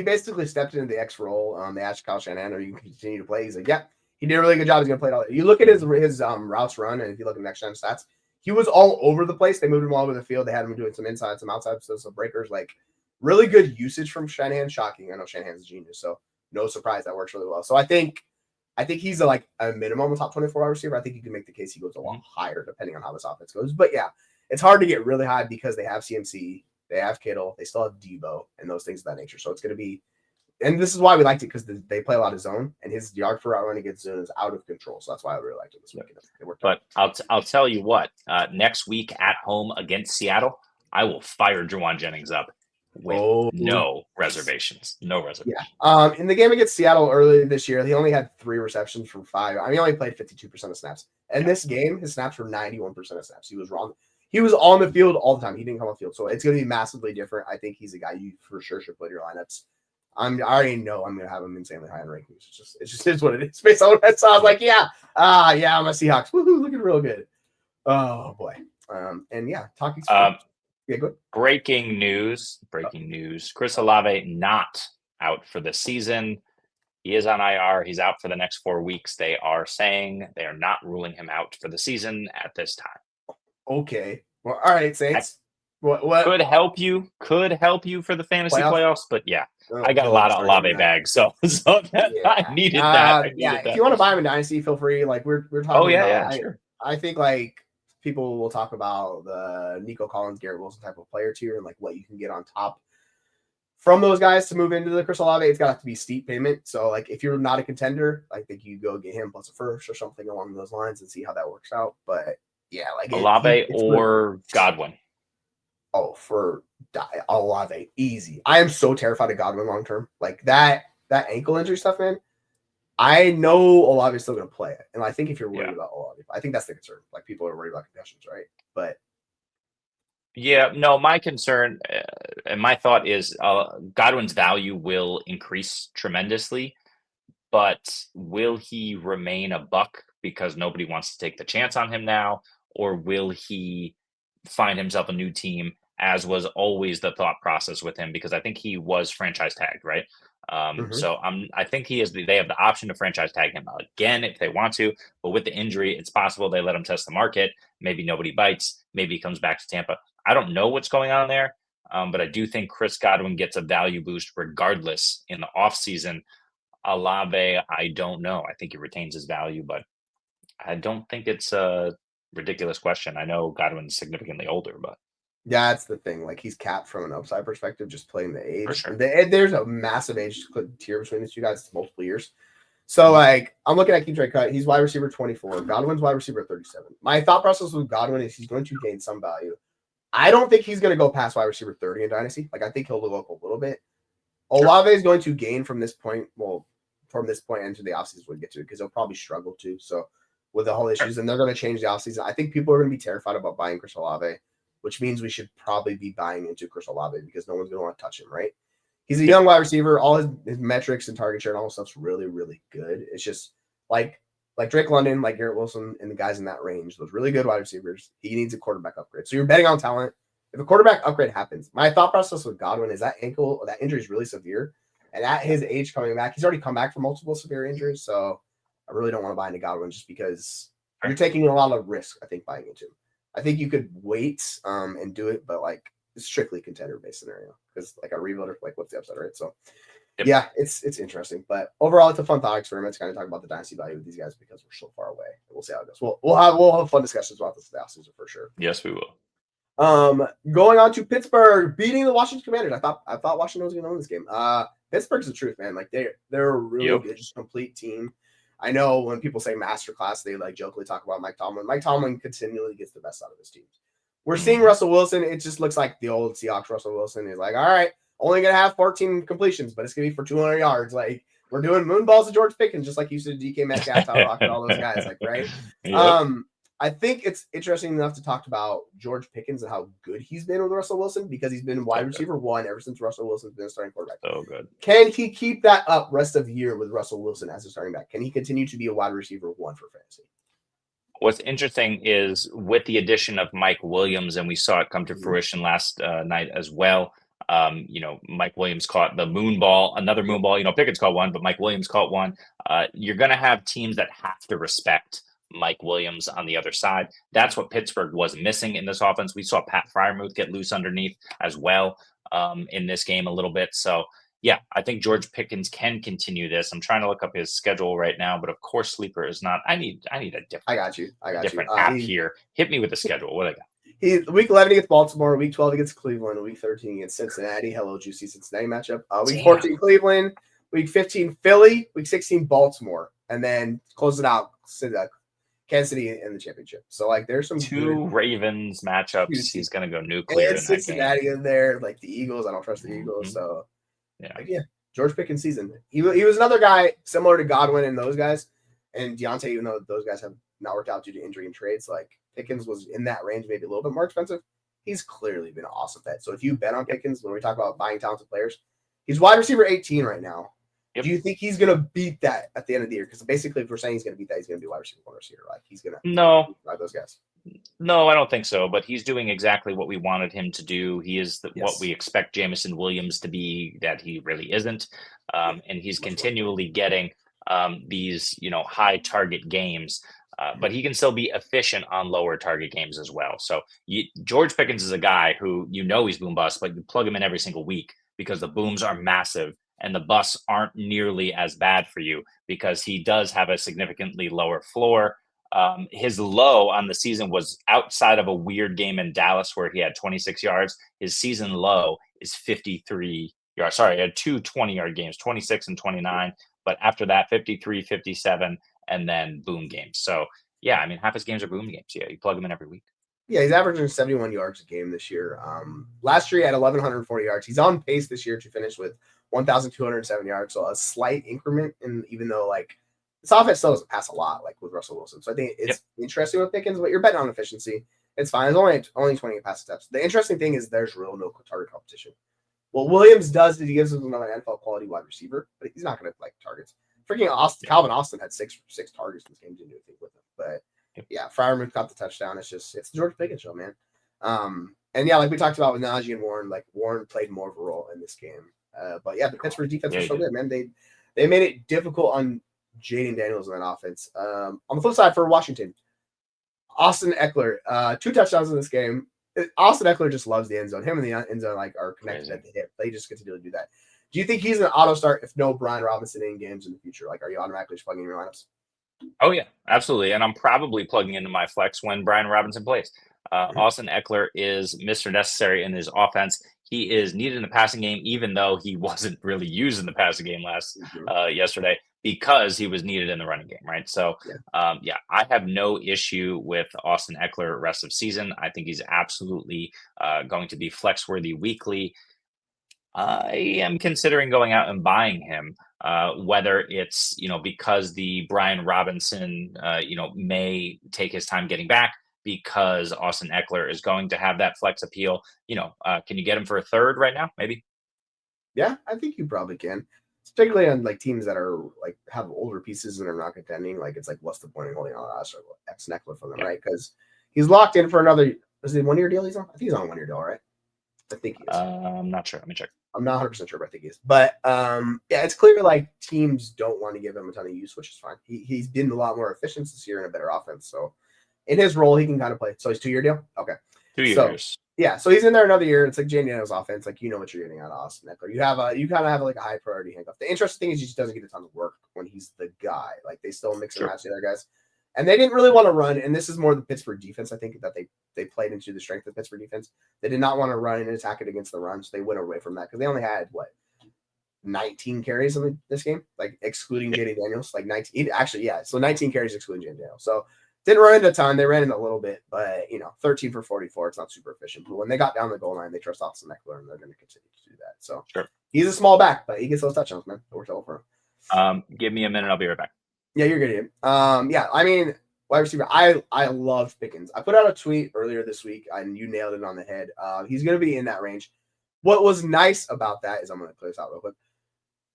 basically stepped into the X role. They asked Kyle Shanahan, "Are you can continue to play?" He's like, "Yeah, he did a really good job. He's gonna play it all." You look at his routes run, and if you look at next gen stats, he was all over the place. They moved him all over the field. They had him doing some inside, some outside, some breakers. Like really good usage from Shanahan. Shocking. I know Shanahan's a genius, so no surprise that works really well. So I think he's a minimum of top 24 wide receiver. I think you can make the case he goes a lot higher depending on how this offense goes. But yeah, it's hard to get really high because they have CMC, they have Kittle, they still have Debo, and those things of that nature. So it's going to be, and this is why we liked it because they play a lot of zone, and his yard per route run against zone is out of control. So that's why I really liked it this week. It worked but I'll tell you what, next week at home against Seattle, I will fire Juwan Jennings up. With no reservations. Yeah. In the game against Seattle earlier this year, he only had 3 receptions from 5. I mean, he only played 52% of snaps. And this game, his snaps were 91% of snaps. He was wrong. He was on the field all the time. He didn't come on the field. So it's going to be massively different. I think he's a guy you for sure should put in your lineups. I already know I'm going to have him insanely high in rankings. It just is what it is. Based on what I saw, I was like, yeah, I'm a Seahawks. Woohoo, looking real good. Oh, boy. And yeah, talking yeah, good. Breaking news. Chris Olave not out for the season. He is on IR. He's out for the next 4 weeks. They are saying they are not ruling him out for the season at this time. Okay. Well, all right, Saints. What could help you for the fantasy playoffs, but yeah. I got a lot of Olave bags, so I needed that. If you want to buy him in Dynasty, feel free. Like we're talking about. Yeah, sure. I think people will talk about the Nico Collins, Garrett Wilson type of player tier and what you can get on top from those guys to move into the Chris Olave. It's got to be steep payment. So if you're not a contender, I think you go get him plus a first or something along those lines and see how that works out. But yeah, Olave or Godwin. Oh, for Olave, easy. I am so terrified of Godwin long term. That ankle injury stuff, man. I know Olave is still going to play it. And I think if you're worried about Olave, I think that's the concern. People are worried about concussions, right? But yeah, no, my concern and my thought is Godwin's value will increase tremendously, but will he remain a buck because nobody wants to take the chance on him now? Or will he find himself a new team, as was always the thought process with him? Because I think he was franchise tagged, right? So I think they have the option to franchise tag him again if they want to, but with the injury, it's possible they let him test the market. Maybe nobody bites. Maybe he comes back to Tampa. I don't know what's going on there, but I do think Chris Godwin gets a value boost regardless in the offseason. Olave, I don't know. I think he retains his value, but I don't think it's a ridiculous question. I know Godwin's significantly older, but yeah, that's the thing. He's capped from an upside perspective, just playing the age. For sure. There's a massive age tier between these two guys. It's multiple years. So, I'm looking at Keep Cut. He's wide receiver 24. Godwin's wide receiver 37. My thought process with Godwin is he's going to gain some value. I don't think he's going to go past wide receiver 30 in Dynasty. I think he'll go up a little bit. Sure. Olave is going to gain from this point. Well, from this point into the offseason we'll get to, because he'll probably struggle to. So, with the whole issues, and they're going to change the offseason. I think people are going to be terrified about buying Chris Olave, which means we should probably be buying into Chris Olave because no one's going to want to touch him, right? He's a young wide receiver. All his metrics and target share and all that stuff's really, really good. It's just like Drake London, like Garrett Wilson, and the guys in that range, those really good wide receivers, he needs a quarterback upgrade. So you're betting on talent. If a quarterback upgrade happens, my thought process with Godwin is that ankle or that injury is really severe. And at his age coming back, he's already come back from multiple severe injuries. So I really don't want to buy into Godwin just because you're taking a lot of risk, I think, buying into him. I think you could wait and do it, but it's strictly contender-based scenario because a rebuilder, what's the upside, right? So yeah, it's interesting, but overall, it's a fun thought experiment to kind of talk about the dynasty value with these guys because we're so far away. We'll see how it goes. We'll have fun discussions about this offseason for sure. Yes, we will. Going on to Pittsburgh beating the Washington Commanders. I thought Washington was going to win this game. Pittsburgh's the truth, man. They're a really good, just complete team. I know when people say masterclass, they jokingly talk about Mike Tomlin. Mike Tomlin continually gets the best out of his teams. We're seeing Russell Wilson. It just looks like the old Seahawks Russell Wilson. He's like, all right, only going to have 14 completions, but it's going to be for 200 yards. Like, we're doing moon balls to George Pickens, just like you said, DK Metcalf, Tyler Lockett, all those guys, like, right? Yep. I think it's interesting enough to talk about George Pickens and how good he's been with Russell Wilson, because he's been wide receiver 1 ever since Russell Wilson's been a starting quarterback. So good. Can he keep that up rest of the year with Russell Wilson as a starting back? Can he continue to be a wide receiver 1 for fantasy? What's interesting is with the addition of Mike Williams, and we saw it come to fruition last night as well. Mike Williams caught the moon ball, another moon ball. Pickens caught one, but Mike Williams caught one. You're going to have teams that have to respect Mike Williams on the other side. That's what Pittsburgh was missing in this offense. We saw Pat Freiermuth get loose underneath as well in this game a little bit. So, yeah, I think George Pickens can continue this. I'm trying to look up his schedule right now, but of course, Sleeper is not. I need a different. I got you. Different app here. Hit me with the schedule. What I got? Week 11 against Baltimore, week 12 against Cleveland, week 13 against Cincinnati. Hello, juicy Cincinnati matchup. Week 14 Cleveland, week 15 Philly, week 16 Baltimore, and then close it out Kansas City in the championship. So, like, there's some 2 Ravens matchups. He's going to go nuclear. And Cincinnati in there, like the Eagles. I don't trust the Eagles. So, George Pickens season. He was another guy similar to Godwin and those guys, and Deontay, even though those guys have not worked out due to injury and trades. Like, Pickens was in that range, maybe a little bit more expensive. He's clearly been an awesome bet. So if you bet on Pickens, when we talk about buying talented players, he's wide receiver 18 right now. Yep. Do you think he's going to beat that at the end of the year? Because basically, if we're saying he's going to beat that, he's going to be wide receiver 1 receiver. Like, he's going to ride those guys. No, I don't think so. But he's doing exactly what we wanted him to do. He is what we expect Jamison Williams to be, that he really isn't. And he's continually getting these, high target games. But he can still be efficient on lower target games as well. So George Pickens is a guy who, he's boom bust, but you plug him in every single week because the booms are massive and the busts aren't nearly as bad for you because he does have a significantly lower floor. His low on the season was outside of a weird game in Dallas where he had 26 yards. His season low is 53 yards. Sorry, he had 2 20-yard games, 26 and 29. But after that, 53, 57, and then boom games. So, yeah, I mean, half his games are boom games. Yeah, you plug him in every week. Yeah, he's averaging 71 yards a game this year. Last year he had 1,140 yards. He's on pace this year to finish with 1,207 yards, so a slight increment. And even though, like, this offense still doesn't pass a lot, like with Russell Wilson. So I think it's interesting with Pickens, but you're betting on efficiency. It's fine. It's only 28 pass steps. The interesting thing is there's real no target competition. What Williams does is he gives him another NFL quality wide receiver, but he's not going to like targets. Freaking Calvin Austin had six targets in this game. Didn't do anything with him, but yeah, Freiermuth caught the touchdown. It's the George Pickens show, man. And yeah, like we talked about with Najee and Warren, like Warren played more of a role in this game. But yeah, the Pittsburgh defense was so good, man. They made it difficult on Jaden Daniels in that offense. On the flip side for Washington, Austin Ekeler, 2 touchdowns in this game. Austin Ekeler just loves the end zone. Him and the end zone like are connected at the hip. They just continue to do that. Do you think he's an auto start if no Brian Robinson in games in the future? Like, are you automatically just plugging in your lineups? Oh, yeah, absolutely. And I'm probably plugging into my flex when Brian Robinson plays. Austin Ekeler is Mr. Necessary in his offense. He is needed in the passing game, even though he wasn't really used in the passing game yesterday because he was needed in the running game, right? So, I have no issue with Austin Ekeler rest of season. I think he's absolutely going to be flex-worthy weekly. I am considering going out and buying him, whether it's, because the Brian Robinson, may take his time getting back because Austin Ekeler is going to have that flex appeal. Can you get him for a third right now? Maybe. Yeah, I think you probably can. Particularly on like teams that are like have older pieces and are not contending. Like it's like, what's the point of holding on us or X Ekeler for them, right? Because he's locked in for another. Is it a 1-year deal he's on? I think he's on a 1-year deal, right? I think he is. I'm not sure. Let me check. I'm not 100% sure, but I think he is. But it's clear like teams don't want to give him a ton of use, which is fine. He's been a lot more efficient this year in a better offense. So in his role, he can kind of play. So he's 2-year deal. Okay, 2 years. So he's in there another year. It's like Jay Daniels' offense. Like, what you're getting out of Austin Ekeler. You kind of have like a high priority handcuff. The interesting thing is he just doesn't get a ton of work when he's the guy. Like they still mix and match the other guys. And they didn't really want to run. And this is more the Pittsburgh defense. I think that they played into the strength of the Pittsburgh defense. They did not want to run and attack it against the run. So they went away from that because they only had 19 carries in this game, like excluding Jaden Daniels, like 19. Actually, yeah. So 19 carries excluding Jaden Daniels. So Didn't run into a ton. They ran in a little bit, but 13 for 44. It's not super efficient. But when they got down the goal line, they trust Austin Ekeler, and they're going to continue to do that. So sure. He's a small back, but he gets those touchdowns, man. It works out for him. Give me a minute. I'll be right back. Yeah, you're good. Yeah, I mean, wide receiver. I love Pickens. I put out a tweet earlier this week, and you nailed it on the head. He's going to be in that range. What was nice about that is, I'm going to clear this out real quick,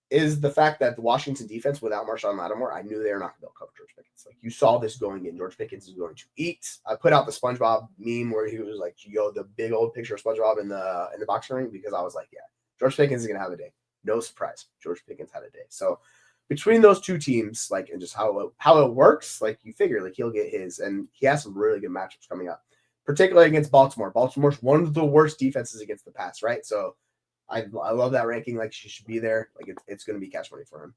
is the fact that the Washington defense without Marshawn Lattimore, I knew they were not going to be able to cover George Pickens. Like, you saw this going in. George Pickens is going to eat. I put out the SpongeBob meme where he was like, the big old picture of SpongeBob in the boxing ring, because I was like, yeah, George Pickens is going to have a day. No surprise. George Pickens had a day. So between those two teams, like, and just how it works, like, you figure like he'll get his, and he has some really good matchups coming up, particularly against Baltimore. Baltimore's one of the worst defenses against the pass, right? So I love that ranking. Like, she should be there. Like, it's going to be cash money for him.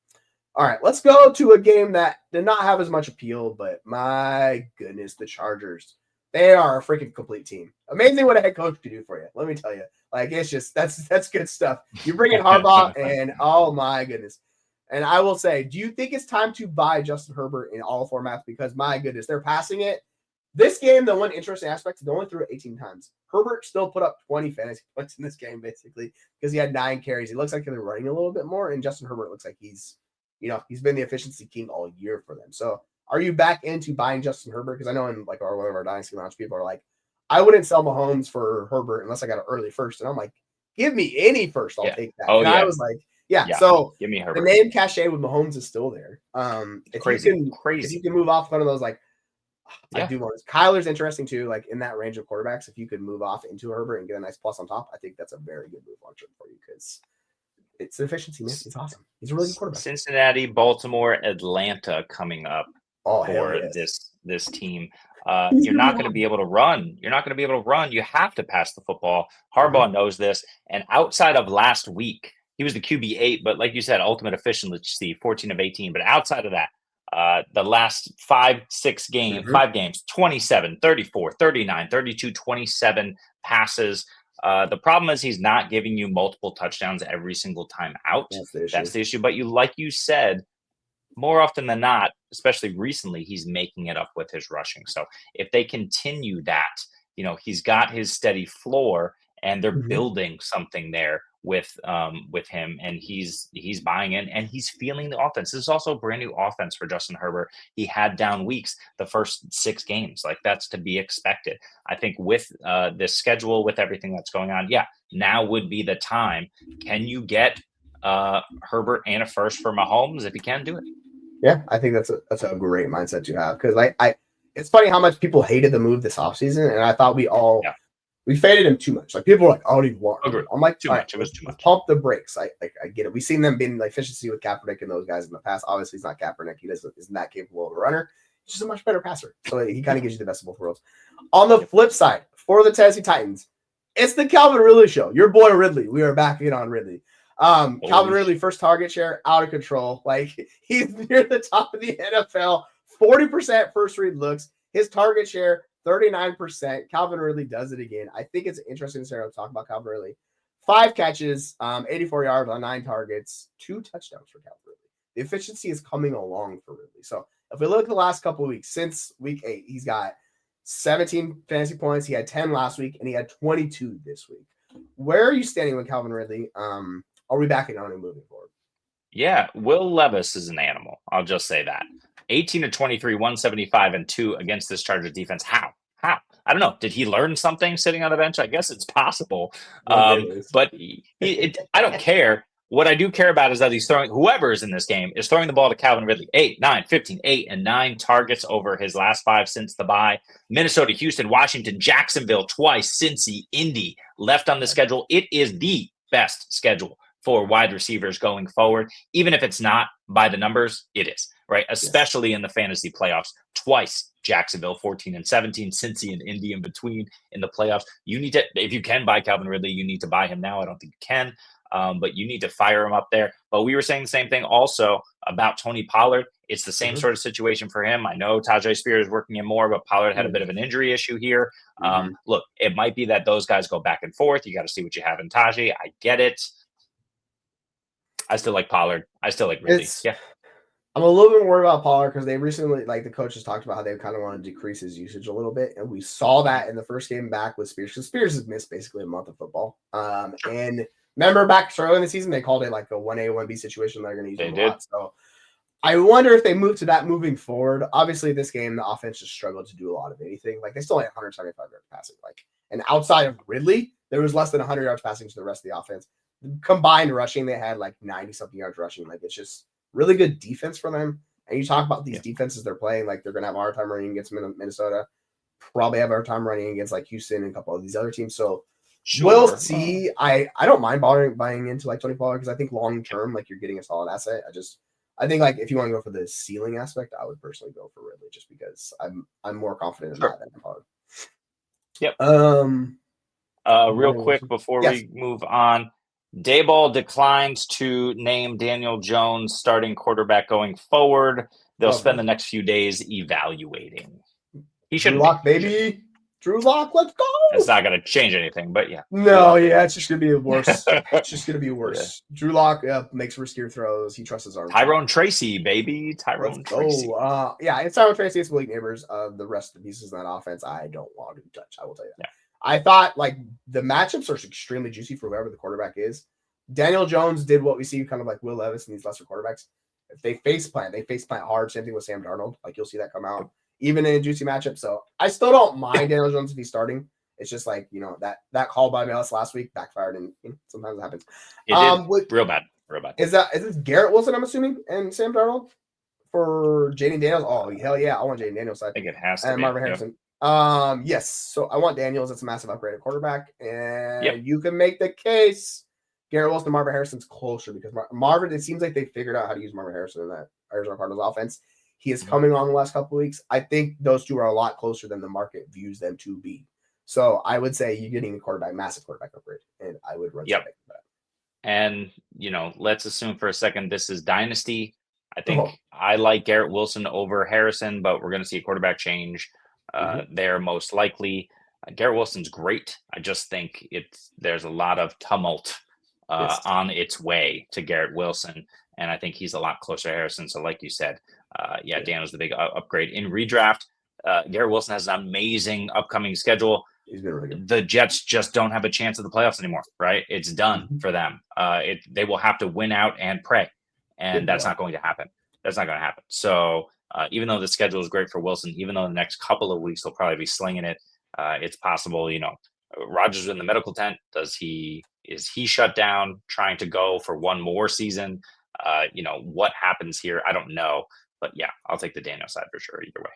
All right, let's go to a game that did not have as much appeal, but my goodness, the Chargers. They are a freaking complete team. Amazing what a head coach can do for you. Let me tell you. Like, it's just, that's good stuff. You bring in Harbaugh, and oh my goodness. And I will say, do you think it's time to buy Justin Herbert in all formats? Because my goodness, they're passing it. This game, the one interesting aspect is they only threw it 18 times. Herbert still put up 20 fantasy points in this game, basically, because he had 9 carries. He looks like they're running a little bit more, and Justin Herbert looks like he's been the efficiency king all year for them. So are you back into buying Justin Herbert? Because I know in like one of our Dynasty Lounge, people are like, I wouldn't sell Mahomes for Herbert unless I got an early first. And I'm like, give me any first. I'll take that. And I was like, yeah. So give me Herbert. The name cachet with Mahomes is still there. If you can move off one of those, like, I do want this. Kyler's interesting too, like in that range of quarterbacks. If you could move off into Herbert and get a nice plus on top, I think that's a very good move on for you, because it's efficiency, man. It's awesome. He's a really good quarterback. Cincinnati, Baltimore, Atlanta coming up for this team. You're not going to be able to run. You're not going to be able to run. You have to pass the football. Harbaugh knows this. And outside of last week, he was the QB8, but like you said, ultimate efficiency, 14 of 18. But outside of that, the last 5 games, 27, 34, 39, 32, 27 passes. The problem is he's not giving you multiple touchdowns every single time out. That's the issue. But like you said, more often than not, especially recently, he's making it up with his rushing. So if they continue that, he's got his steady floor, and they're building something there with him, and he's buying in, and he's feeling the offense. This is also a brand new offense for Justin Herbert. He had down weeks the first 6 games. Like, that's to be expected. I think with this schedule, with everything that's going on, now would be the time. Can you get Herbert and a first for Mahomes? If you can, do it. Yeah, I think that's a great mindset to have, because I it's funny how much people hated the move this offseason, and I thought we faded him too much. Like, people were like, "Oh, he want." I'm like, too much. It was too much. Pump the brakes. I get it. We've seen them being like efficiency with Kaepernick and those guys in the past. Obviously, he's not Kaepernick. He isn't that capable of a runner. He's just a much better passer. So he kind of gives you the best of both worlds. On the flip side, for the Tennessee Titans, it's the Calvin Ridley show. Your boy Ridley. We are back in on Ridley. Calvin Ridley, first target share, out of control. Like, he's near the top of the NFL. 40% first read looks. His target share, 39%. Calvin Ridley does it again. I think it's an interesting scenario to talk about Calvin Ridley. 5 catches, 84 yards on 9 targets, 2 touchdowns for Calvin Ridley. The efficiency is coming along for Ridley. So if we look at the last couple of weeks, since week 8, he's got 17 fantasy points. He had 10 last week, and he had 22 this week. Where are you standing with Calvin Ridley? Are we backing on him moving forward? Yeah, Will Levis is an animal. I'll just say that. 18 to 23, 175 and 2 against this Chargers defense. How? I don't know. Did he learn something sitting on the bench? I guess it's possible. But I don't care. What I do care about is that he's throwing, whoever is in this game is throwing the ball to Calvin Ridley. 8, 9, 15, 8, and 9 targets over his last 5 since the bye. Minnesota, Houston, Washington, Jacksonville, twice. Cincy, Indy left on the schedule. It is the best schedule for wide receivers going forward. Even if it's not by the numbers, it is, right? Especially in the fantasy playoffs. Twice, Jacksonville, 14 and 17, Cincy and Indy in between in the playoffs. You need to, if you can buy Calvin Ridley, you need to buy him now. I don't think you can, but you need to fire him up there. But we were saying the same thing also about Tony Pollard. It's the same sort of situation for him. I know Tajay Spears is working in more, but Pollard had a bit of an injury issue here. Look, it might be that those guys go back and forth. You got to see what you have in Tajay. I get it. I still like Pollard. I still like Ridley. I'm a little bit worried about Pollard because they recently, like the coaches talked about how they kind of want to decrease his usage a little bit. And we saw that in the first game back with Spears because Spears has missed basically a month of football. And remember back early in the season, they called it like a 1A, 1B situation. They're going to use it a lot. So I wonder if they move to that moving forward. Obviously, this game, the offense just struggled to do a lot of anything. Like they still had 175 yards passing. And outside of Ridley, there was less than 100 yards passing to the rest of the offense. Combined rushing, they had like 90-something yards rushing. Like it's just really good defense for them. And you talk about these defenses they're playing, like they're going to have a hard time running against Minnesota, probably have a hard time running against like Houston and a couple of these other teams. So we'll see. I don't mind buying into like Tony Pollard because I think long term, like you're getting a solid asset. I think like if you want to go for the ceiling aspect, I would personally go for Ridley just because I'm more confident in that than Pollard. Yep. Real quick before we move on. Daboll declines to name Daniel Jones starting quarterback going forward. They'll spend the next few days evaluating. He should Drew Lock, baby. Drew Lock, let's go. It's not going to change anything, but yeah. No, it's just going to be worse. It's just going to be worse. Yeah. Drew Lock makes riskier throws. He trusts his arm. Tyrone Tracy, baby. Tyrone Tracy. It's Tyrone Tracy. It's elite neighbors of the rest of the pieces in that offense. I don't want to touch. I will tell you that. Yeah. I thought like the matchups are extremely juicy for whoever the quarterback is. Daniel Jones did what we see kind of like Will Levis and these lesser quarterbacks. If they face plant hard. Same thing with Sam Darnold. Like you'll see that come out even in a juicy matchup. So I still don't mind Daniel Jones if he's starting. It's just like, that call by us last week backfired and sometimes it happens. It did. Real bad. Is this Garrett Wilson, I'm assuming, and Sam Darnold for Jaden Daniels? Oh, hell yeah. I want Jaden Daniels. I think it has to be. And Marvin Harrison. Yes. So I want Daniels. It's a massive upgrade at quarterback. And you can make the case Garrett Wilson and Marvin Harrison's closer because Marvin, it seems like they figured out how to use Marvin Harrison in that Arizona Cardinals offense. He is coming on the last couple of weeks. I think those two are a lot closer than the market views them to be. So I would say you're getting a massive quarterback upgrade, and I would run something for that. And, let's assume for a second this is Dynasty. I think I like Garrett Wilson over Harrison, but we're going to see a quarterback change there most likely. Garrett Wilson's great. I just think there's a lot of tumult on its way to Garrett Wilson, and I think he's a lot closer to Harrison. So like you said, Daniel's the big upgrade. In redraft, Garrett Wilson has an amazing upcoming schedule. He's been really good. The Jets just don't have a chance at the playoffs anymore, right? It's done for them. They will have to win out and pray, and that's not going to happen. That's not going to happen. So even though the schedule is great for Wilson, even though the next couple of weeks he'll probably be slinging it, it's possible, Rodgers in the medical tent. Is he shut down trying to go for one more season? What happens here? I don't know. But yeah, I'll take the Daniel side for sure either way.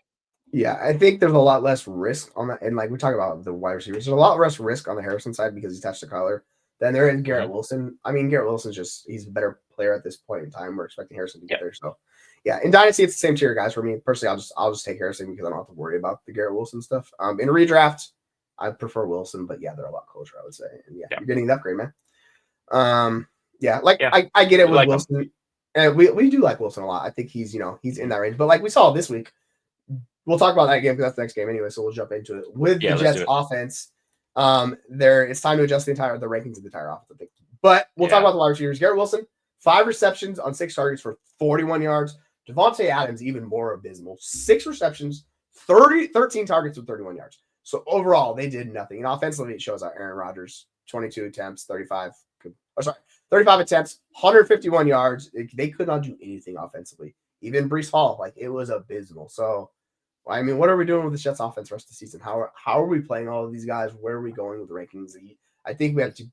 Yeah, I think there's a lot less risk on that. And like we talk about the wide receivers, there's a lot less risk on the Harrison side because he's touched the collar than there is Garrett Wilson. I mean, Garrett Wilson's he's a better player at this point in time. We're expecting Harrison to get there. So yeah, in Dynasty, it's the same tier guys for me. Personally, I'll just take Harrison because I don't have to worry about the Garrett Wilson stuff. In redraft, I prefer Wilson, but yeah, they're a lot closer, I would say. And you're getting an upgrade, man. I get it with Wilson. And we do like Wilson a lot. I think he's in that range. But like we saw this week, we'll talk about that game because that's the next game anyway. So we'll jump into it with the Jets offense. It's time to adjust the rankings of the entire offense, I think. But we'll talk about the wide receivers. Garrett Wilson, 5 receptions on 6 targets for 41 yards. Javonte Adams, even more abysmal. 6 receptions, 13 targets with 31 yards. So overall, they did nothing. And offensively, it shows out Aaron Rodgers, 22 attempts, 35 attempts, 151 yards. They could not do anything offensively. Even Breece Hall, it was abysmal. So, I mean, what are we doing with the Jets offense the rest of the season? How are we playing all of these guys? Where are we going with the rankings? I think we have to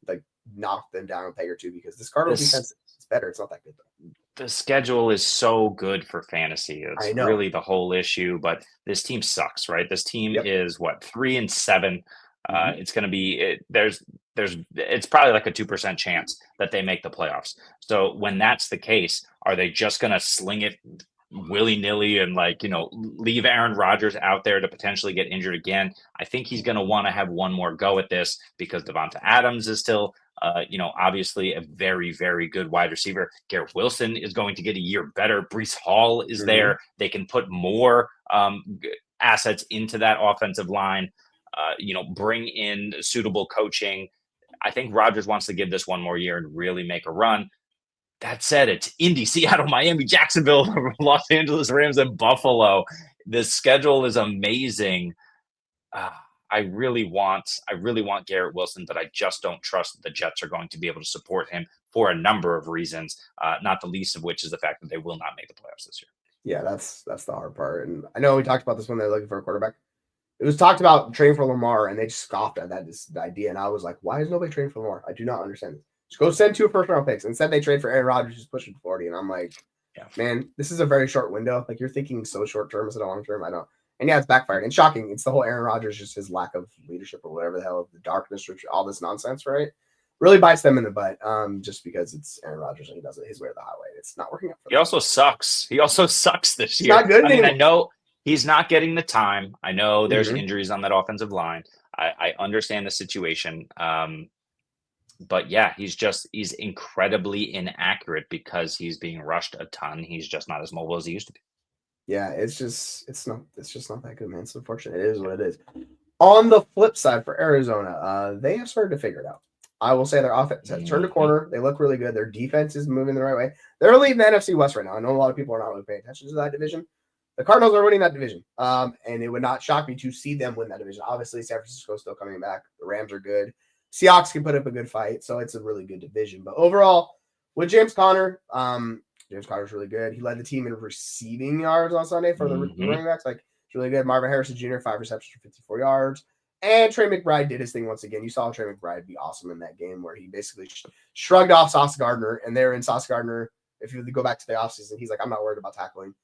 knock them down a peg or two because this Cardinals defense is better. It's not that good though. The schedule is so good for fantasy. It's really the whole issue, but this team sucks, right? This team is 3-7. It's going to be it's probably like a 2% chance that they make the playoffs. So when that's the case, are they just going to sling it willy-nilly and leave Aaron Rodgers out there to potentially get injured again? I think he's going to want to have one more go at this because Davante Adams is still obviously a very, very good wide receiver. Garrett Wilson is going to get a year better. Breece Hall is there. They can put more assets into that offensive line, bring in suitable coaching. I think Rodgers wants to give this one more year and really make a run. That said, it's Indy, Seattle, Miami, Jacksonville, Los Angeles Rams, and Buffalo. The schedule is amazing. I really want Garrett Wilson, but I just don't trust that the Jets are going to be able to support him for a number of reasons, not the least of which is the fact that they will not make the playoffs this year. Yeah, that's the hard part. And I know we talked about this when they're looking for a quarterback. It was talked about trading for Lamar, and they just scoffed at this idea. And I was like, why is nobody trading for Lamar? I do not understand this. Just go send 2 first-round picks. Instead, they trade for Aaron Rodgers, who's pushing 40. And I'm like, man, this is a very short window. Like, you're thinking so short-term instead of long-term. I don't. And yeah, it's backfired. And shocking. It's the whole Aaron Rodgers, just his lack of leadership or whatever the hell, the darkness, all this nonsense, right? Really bites them in the butt just because it's Aaron Rodgers and he does it his way or the highway. It's not working out for him. He also sucks. He also sucks this year. Not good. I know he's not getting the time. I know there's injuries on that offensive line. I understand the situation. But yeah, he's incredibly inaccurate because he's being rushed a ton. He's just not as mobile as he used to be. Yeah, it's just not that good, man. It's unfortunate. It is what it is. On the flip side for Arizona, they have started to figure it out. I will say their offense has turned a corner. They look really good. Their defense is moving the right way. They're leading the NFC West right now. I know a lot of people are not really paying attention to that division. The Cardinals are winning that division, and it would not shock me to see them win that division. Obviously, San Francisco is still coming back. The Rams are good. Seahawks can put up a good fight, so it's a really good division. But overall, with James Conner is really good. He led the team in receiving yards on Sunday for the running backs. Like, it's really good. Marvin Harrison Jr., 5 receptions for 54 yards. And Trey McBride did his thing once again. You saw Trey McBride be awesome in that game where he basically shrugged off Sauce Gardner. And they're in Sauce Gardner. If you go back to the offseason, he's like, I'm not worried about tackling.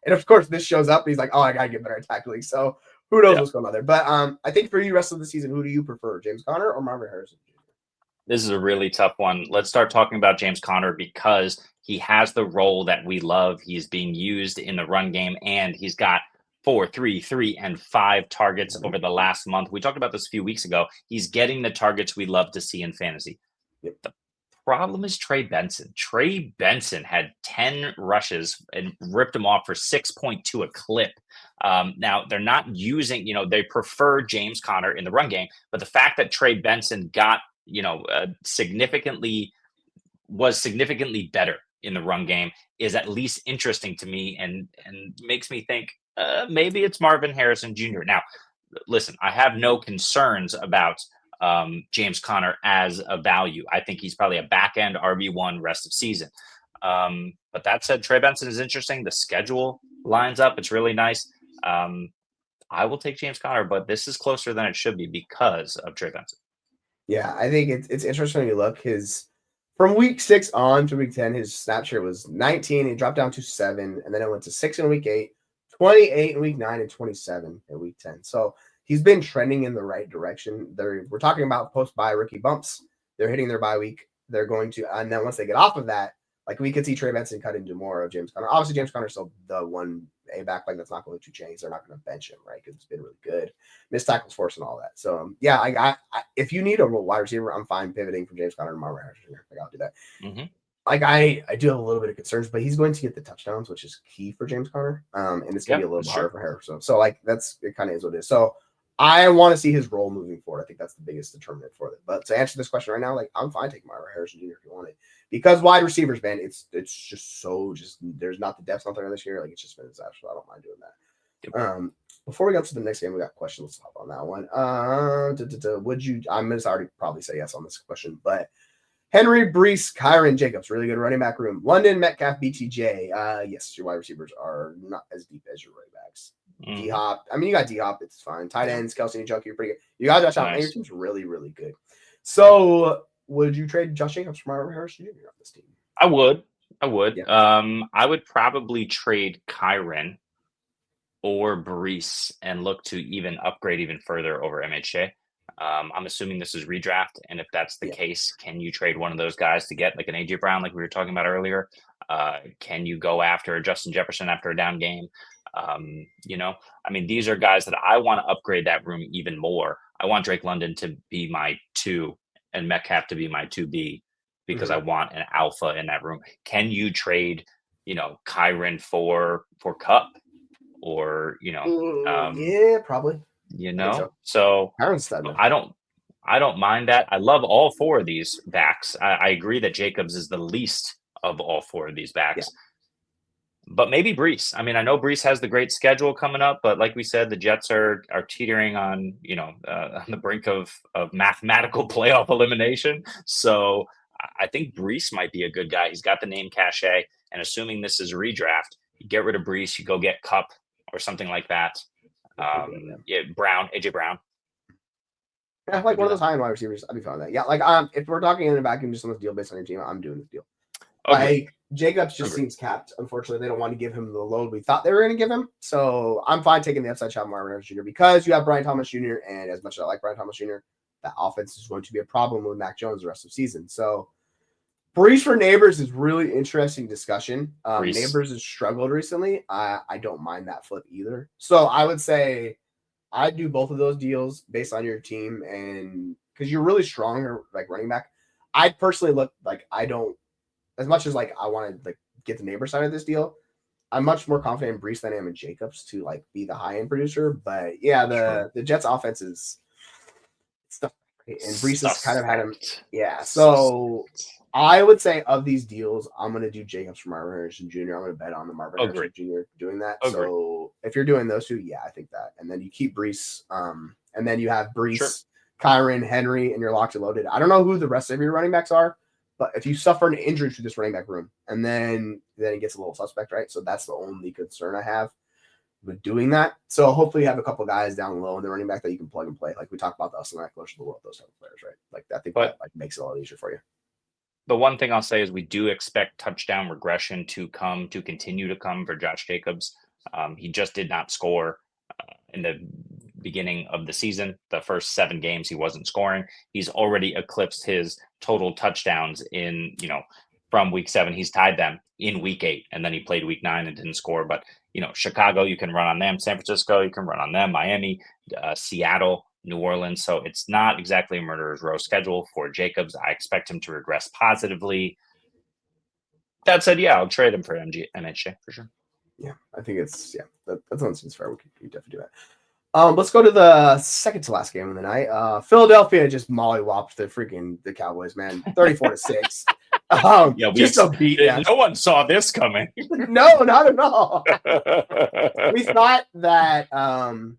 And of course, this shows up. And he's like, oh, I got to get better at tackling. So who knows what's going on there. But I think for you, rest of the season, who do you prefer, James Conner or Marvin Harrison Jr.? This is a really tough one. Let's start talking about James Conner because he has the role that we love. He's being used in the run game, and he's got 4, 3, 3, and 5 targets over the last month. We talked about this a few weeks ago. He's getting the targets we love to see in fantasy. The problem is Trey Benson. Trey Benson had 10 rushes and ripped them off for 6.2 a clip. Now, they're not using, they prefer James Conner in the run game, but the fact that Trey Benson got, significantly better in the run game is at least interesting to me and makes me think maybe it's Marvin Harrison Jr. Now, listen, I have no concerns about James Conner as a value. I think he's probably a back-end RB1 rest of season. But that said, Trey Benson is interesting. The schedule lines up. It's really nice. I will take James Conner, but this is closer than it should be because of Trey Benson. Yeah, I think it's interesting when you look. From week 6 on to week 10, his snap share was 19. He dropped down to 7, and then it went to 6 in week 8, 28 in week 9, and 27 in week 10. So he's been trending in the right direction. We're talking about post-bye rookie bumps. They're hitting their bye week. They're going to, and then once they get off of that, like we could see Trey Benson cut into more of James Conner. Obviously, James Conner is still the 1A back line that's not going to change. They're not going to bench him, right? Because it's been really good. Missed tackles force and all that. So, yeah, I if you need a wide receiver, I'm fine pivoting from James Conner to Marvin Harrison Jr. Like, I'll do that. Mm-hmm. Like, I do have a little bit of concerns, but he's going to get the touchdowns, which is key for James Conner. And it's going to be a little bit harder for Harrison. So, like, it kind of is what it is. So, I want to see his role moving forward. I think that's the biggest determinant for it. But to answer this question right now, like, I'm fine taking Marvin Harrison Jr. if you want it. Because wide receivers, man, it's just so there's not the depth out there this year. Like, it's just been a disaster. I don't mind doing that. Yep. Before we go to the next game, we got questions. Let's hop on that one. Would you? I'm going to already probably say yes on this question, but Henry, Brees, Kyron, Jacobs, really good running back room. London, Metcalf, BTJ. Yes, your wide receivers are not as deep as your running backs. D-Hop. I mean, you got D-Hop. It's fine. Tight ends, Kelsey and Junkie, you're pretty good. You got Josh Allen. Your team's really, really good. So, would you trade Josh Jacobs for Marvin Harrison Jr. on this team? I would. Yeah. I would probably trade Kyron or Brees and look to even upgrade even further over MHJ. I'm assuming this is redraft, and if that's the case, can you trade one of those guys to get like an AJ Brown, like we were talking about earlier? Can you go after Justin Jefferson after a down game? I mean, these are guys that I want to upgrade that room even more. I want Drake London to be my 2 and Metcalf to be my 2B because I want an alpha in that room. Can you trade, Kyron for Cup or, yeah, probably. So I don't mind that. I love all 4 of these backs. I agree that Jacobs is the least of all four of these backs. But maybe Brees. I mean, I know Brees has the great schedule coming up, but like we said, the Jets are teetering on, on the brink of mathematical playoff elimination. So I think Brees might be a good guy. He's got the name cachet, and assuming this is a redraft, you get rid of Brees, you go get Cup or something like that. Brown, AJ Brown. Yeah, like one of those high-end wide receivers. I'd be fine with that. Yeah, like if we're talking in a vacuum, just on this deal based on your team, I'm doing this deal. Like Jacobs just seems capped. Unfortunately, they don't want to give him the load we thought they were going to give him. So I'm fine taking the upside shot of Marvin Harris Jr. because you have Brian Thomas Jr. And as much as I like Brian Thomas Jr., that offense is going to be a problem with Mac Jones the rest of the season. So Brees for Neighbors is really interesting discussion. Neighbors has struggled recently. I don't mind that flip either. So I would say I'd do both of those deals based on your team, and because you're really strong like running back. I'd personally look like I don't. As much as like I want to like get the Neighbor side of this deal, I'm much more confident in Brees than I am in Jacobs to like be the high end producer. But yeah, the Jets offense is stuff, and Brees has kind of had him. Yeah, so I would say of these deals, I'm gonna do Jacobs for Marvin Harrison Jr. I'm gonna bet on the Marvin Harrison Jr. doing that. So if you're doing those two, yeah, I think that, and then you keep Brees, and then you have Brees, Kyron, Henry, and you're locked and loaded. I don't know who the rest of your running backs are. But if you suffer an injury to this running back room, and then it gets a little suspect, right? So that's the only concern I have with doing that. So hopefully you have a couple guys down low in the running back that you can plug and play. Like we talked about the Austin Ekeler of the world, those type of players, right? Like I think that like makes it a lot easier for you. The one thing I'll say is we do expect touchdown regression to continue to come for Josh Jacobs. He just did not score in the beginning of the season. The first 7 games he wasn't scoring. He's already eclipsed his total touchdowns in, from week 7. He's tied them in week 8, and then he played week 9 and didn't score. But Chicago, you can run on them. San Francisco, you can run on them. Miami, Seattle, New Orleans. So it's not exactly a murderer's row schedule for Jacobs. I expect him to regress positively. That said, yeah, I'll trade him for MHJ for sure. Yeah, I think that seems fair. We could definitely do that. Let's go to the second to last game of the night. Philadelphia just mollywopped the Cowboys, man, 34-6. Just a beat. No one saw this coming. No, not at all. We thought that, for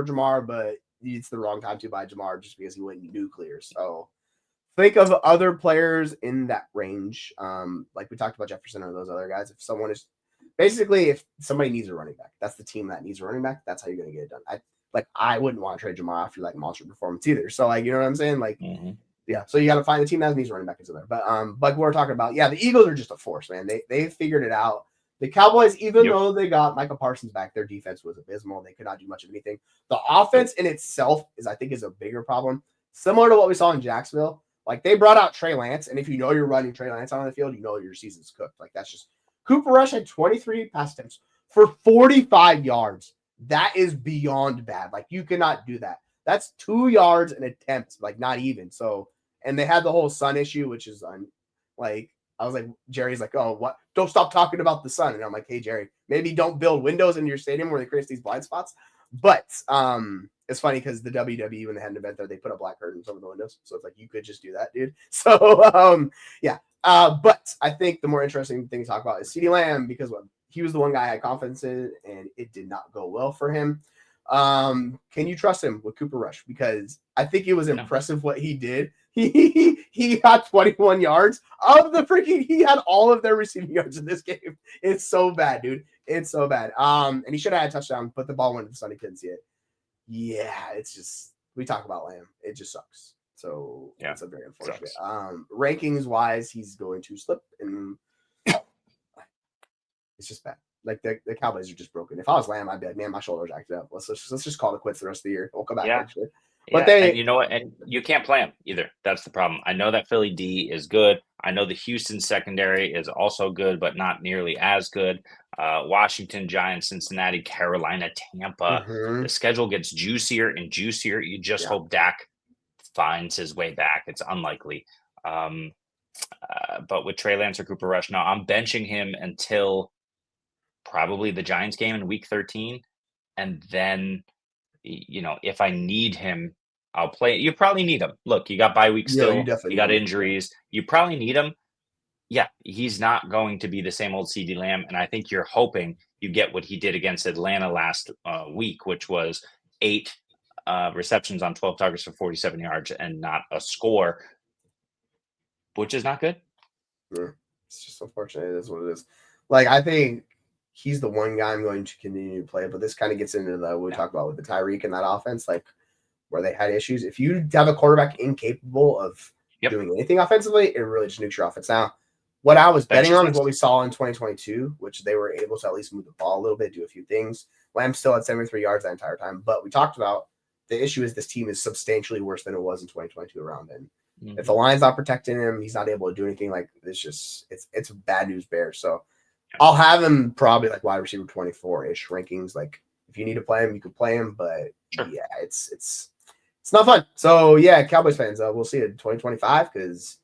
Jamar, but it's the wrong time to buy Jamar just because he went nuclear. So think of other players in that range. Like we talked about Jefferson or those other guys. If somebody needs a running back, that's the team that needs a running back. That's how you're going to get it done. I wouldn't want to trade Jamar after like monster performance either. So you know what I'm saying? Yeah. So you got to find the team that needs a running back into there. But like we're talking about, the Eagles are just a force, man. They figured it out. The Cowboys, even though they got Michael Parsons back, their defense was abysmal. They could not do much of anything. The offense in itself is a bigger problem. Similar to what we saw in Jacksonville. Like they brought out Trey Lance, and if you know you're running Trey Lance on the field, you know your season's cooked. Like that's just. Cooper Rush had 23 pass attempts for 45 yards. That is beyond bad. Like, you cannot do that. That's 2 yards an attempt, like, not even. So, and they had the whole sun issue, which is, I was like, Jerry's like, oh, what? Don't stop talking about the sun. And I'm like, hey, Jerry, maybe don't build windows in your stadium where they create these blind spots. But it's funny because the WWE, when they had an event there, they put up black curtains over the windows. So it's like, you could just do that, dude. So, yeah. But I think the more interesting thing to talk about is CeeDee Lamb because he was the one guy I had confidence in, and it did not go well for him. Can you trust him with Cooper Rush? Because I think it was impressive what he did. He got 21 yards of he had all of their receiving yards in this game. It's so bad, dude. It's so bad. And he should have had a touchdown, but the ball went to the sun. He couldn't see it. Yeah, it's just we talk about Lamb. It just sucks. So it's a very unfortunate. Rankings wise, he's going to slip, and it's just bad. Like the Cowboys are just broken. If I was Lamb, I'd be like, man, my shoulders acted up. Let's just call it quits the rest of the year. We'll come back actually. But and you know what? And you can't play them either. That's the problem. I know that Philly D is good. I know the Houston secondary is also good, but not nearly as good. Washington, Giants, Cincinnati, Carolina, Tampa. Mm-hmm. The schedule gets juicier and juicier. You just hope Dak finds his way back. It's unlikely. But with Trey Lance or Cooper Rush, no, I'm benching him until probably the Giants game in week 13. And then, if I need him, I'll play. You probably need him. Look, you got bye week Yeah, still. you definitely You got need him. injuries. You probably need him. Yeah, he's not going to be the same old CD Lamb, and I think you're hoping you get what he did against Atlanta last week, which was 8 receptions on 12 targets for 47 yards and not a score, which is not good. Yeah. It's just unfortunate. It is what it is. Like, I think he's the one guy I'm going to continue to play, but this kind of gets into what we talked about with the Tyreek and that offense, like where they had issues. If you have a quarterback incapable of doing anything offensively, it really just nukes your offense. Now, what I was betting on is what we saw in 2022, which they were able to at least move the ball a little bit, do a few things. Lamb still had 73 yards that entire time, but we talked about the issue is this team is substantially worse than it was in 2022 around him. If the line's not protecting him, he's not able to do anything. Like, it's bad news bears. So I'll have him probably like wide receiver 24-ish rankings. Like, if you need to play him, you can play him, but yeah, it's not fun. So yeah, Cowboys fans, we'll see it in 2025 because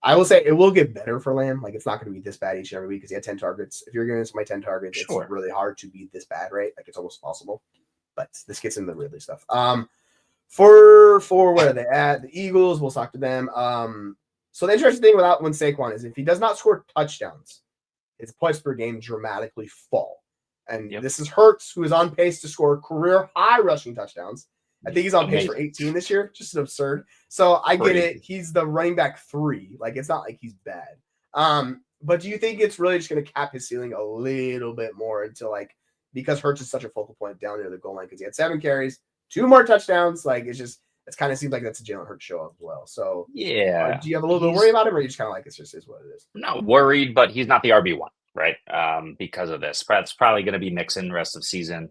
I will say it will get better for Lamb. Like, it's not going to be this bad each and every week because he had 10 targets. If you're giving somebody 10 targets, it's really hard to be this bad, right? Like, it's almost possible. But this gets into the Ridley stuff. For where are they at? The Eagles, we'll talk to them. So the interesting thing when Saquon is if he does not score touchdowns, his points per game dramatically fall. And this is Hurts, who is on pace to score career high rushing touchdowns. I think he's on pace for 18 this year. Just absurd. So I get it. He's the running back 3. Like, it's not like he's bad. But do you think it's really just going to cap his ceiling a little bit more until, like, because Hurts is such a focal point down near the goal line because he had 7 carries, 2 more touchdowns. Like, it kind of seems like that's a Jalen Hurts show as well. So do you have a little bit of worry about him, or you just kind of like it's just is what it is? I'm not worried, but he's not the RB1, right? Because of this. That's probably going to be Mixon rest of season.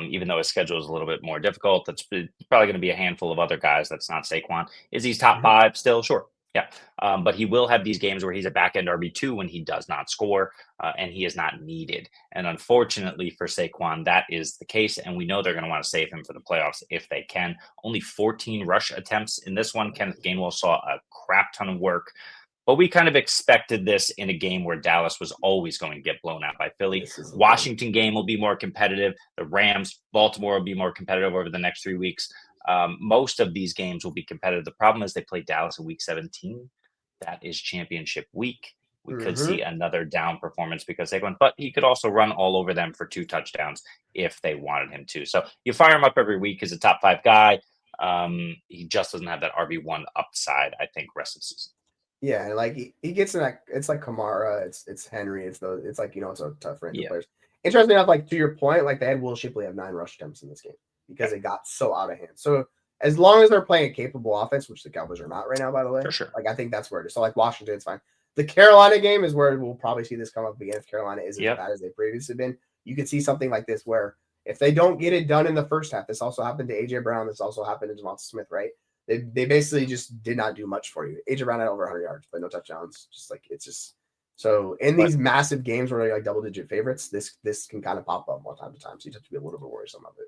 Even though his schedule is a little bit more difficult, that's probably going to be a handful of other guys that's not Saquon. Is he top 5 still? Sure. Yeah. But he will have these games where he's a back end RB2 when he does not score and he is not needed. And unfortunately for Saquon, that is the case. And we know they're going to want to save him for the playoffs if they can. Only 14 rush attempts in this one. Kenneth Gainwell saw a crap ton of work. But we kind of expected this in a game where Dallas was always going to get blown out by Philly. Washington game will be more competitive. The Rams, Baltimore will be more competitive over the next 3 weeks. Most of these games will be competitive. The problem is they play Dallas in week 17. That is championship week. We could see another down performance because they went, but he could also run all over them for 2 touchdowns if they wanted him to. So you fire him up every week as a top 5 guy. He just doesn't have that RB1 upside, I think, rest of the season. Yeah, and like he gets in that. It's like Kamara, it's Henry, it's like it's a tough range of players. Interesting enough, like to your point, like they had Will Shipley have 9 rush attempts in this game because it got so out of hand. So as long as they're playing a capable offense, which the Cowboys are not right now, by the way, for sure. Like I think that's where it is. So like Washington, it's fine. The Carolina game is where we'll probably see this come up again if Carolina isn't as bad as they previously been. You could see something like this where if they don't get it done in the first half, this also happened to AJ Brown, this also happened to Javonte Smith, right? They basically just did not do much for you. AJ Brown had over 100 yards, but no touchdowns. Just like it's just so in these massive games where they're like double-digit favorites, this can kind of pop up from time to time. So you have to be a little bit worrisome of it.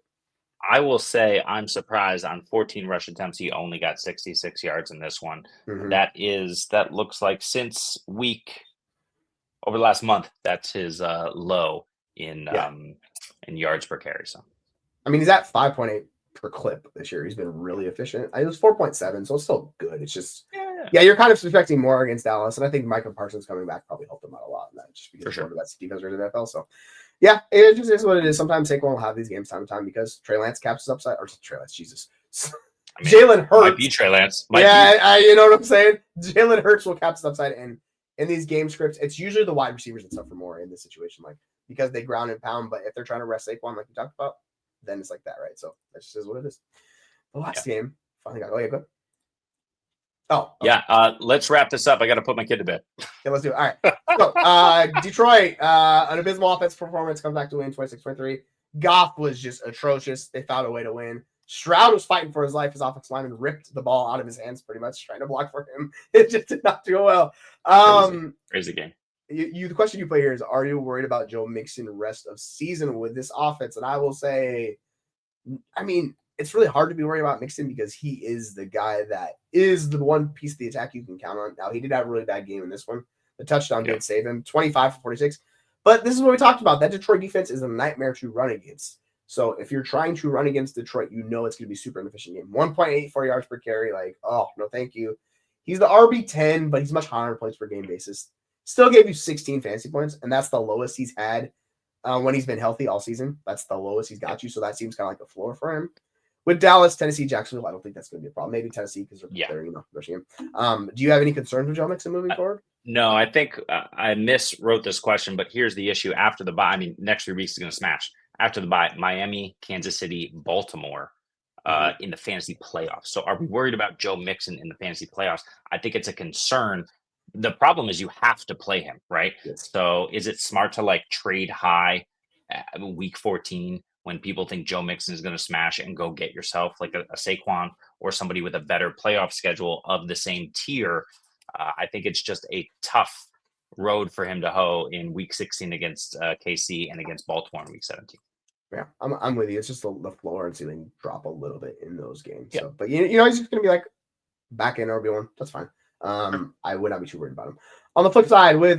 I will say I'm surprised on 14 rush attempts. He only got 66 yards in this one. That looks like since over the last month, that's his low in yards per carry. So, I mean, he's at 5.8 per clip this year. He's been really efficient. It was 4.7, so it's still good. It's just, you're kind of suspecting more against Dallas, and I think Michael Parsons coming back probably helped him out a lot in that, just because of that defense in the NFL. So, yeah, it just is what it is. Sometimes Saquon will have these games time to time because Trey Lance caps his upside, or Trey Lance, Jesus. I mean, Jalen Hurts. Might be Trey Lance. You know what I'm saying? Jalen Hurts will cap his upside, and in these game scripts, it's usually the wide receivers that suffer more in this situation, like because they ground and pound. But if they're trying to rest Saquon, like we talked about, then it's like that, right? So that just is what it is. The last game finally got. Oh yeah, good. Oh yeah. Let's wrap this up. I got to put my kid to bed. Yeah, let's do it. All right. So Detroit, an abysmal offensive performance, comes back to win 26-23. Goff was just atrocious. They found a way to win. Stroud was fighting for his life. His offensive lineman ripped the ball out of his hands, pretty much trying to block for him. It just did not do well. Crazy game. The question you play here is: are you worried about Joe Mixon rest of season with this offense? And I will say, I mean, it's really hard to be worried about Mixon because he is the guy that is the one piece of the attack you can count on. Now, he did have a really bad game in this one. The touchdown did save him, 25 for 46. But this is what we talked about. That Detroit defense is a nightmare to run against. So if you're trying to run against Detroit, you know it's going to be super inefficient game. 1.84 yards per carry. Like, oh, no, thank you. He's the RB10, but he's much higher on points per game basis. Still gave you 16 fantasy points, and that's the lowest he's had when he's been healthy all season. That's the lowest he's got you, so that seems kind of like a floor for him. With Dallas, Tennessee, Jacksonville, I don't think that's going to be a problem. Maybe Tennessee because they're rushing him. Do you have any concerns with Joe Mixon moving forward? No, I think I miswrote this question, but here's the issue after the bye. I mean, next 3 weeks is going to smash. After the bye, Miami, Kansas City, Baltimore in the fantasy playoffs. So are we worried about Joe Mixon in the fantasy playoffs? I think it's a concern. The problem is you have to play him, right? Yes. So is it smart to like trade high week 14 when people think Joe Mixon is going to smash and go get yourself like a Saquon or somebody with a better playoff schedule of the same tier? I think it's just a tough road for him to hoe in week 16 against KC and against Baltimore in week 17. Yeah, I'm with you. It's just the floor and ceiling drop a little bit in those games. Yeah. So, but you know, he's just going to be like back in RB1. That's fine. I would not be too worried about him. On the flip side, with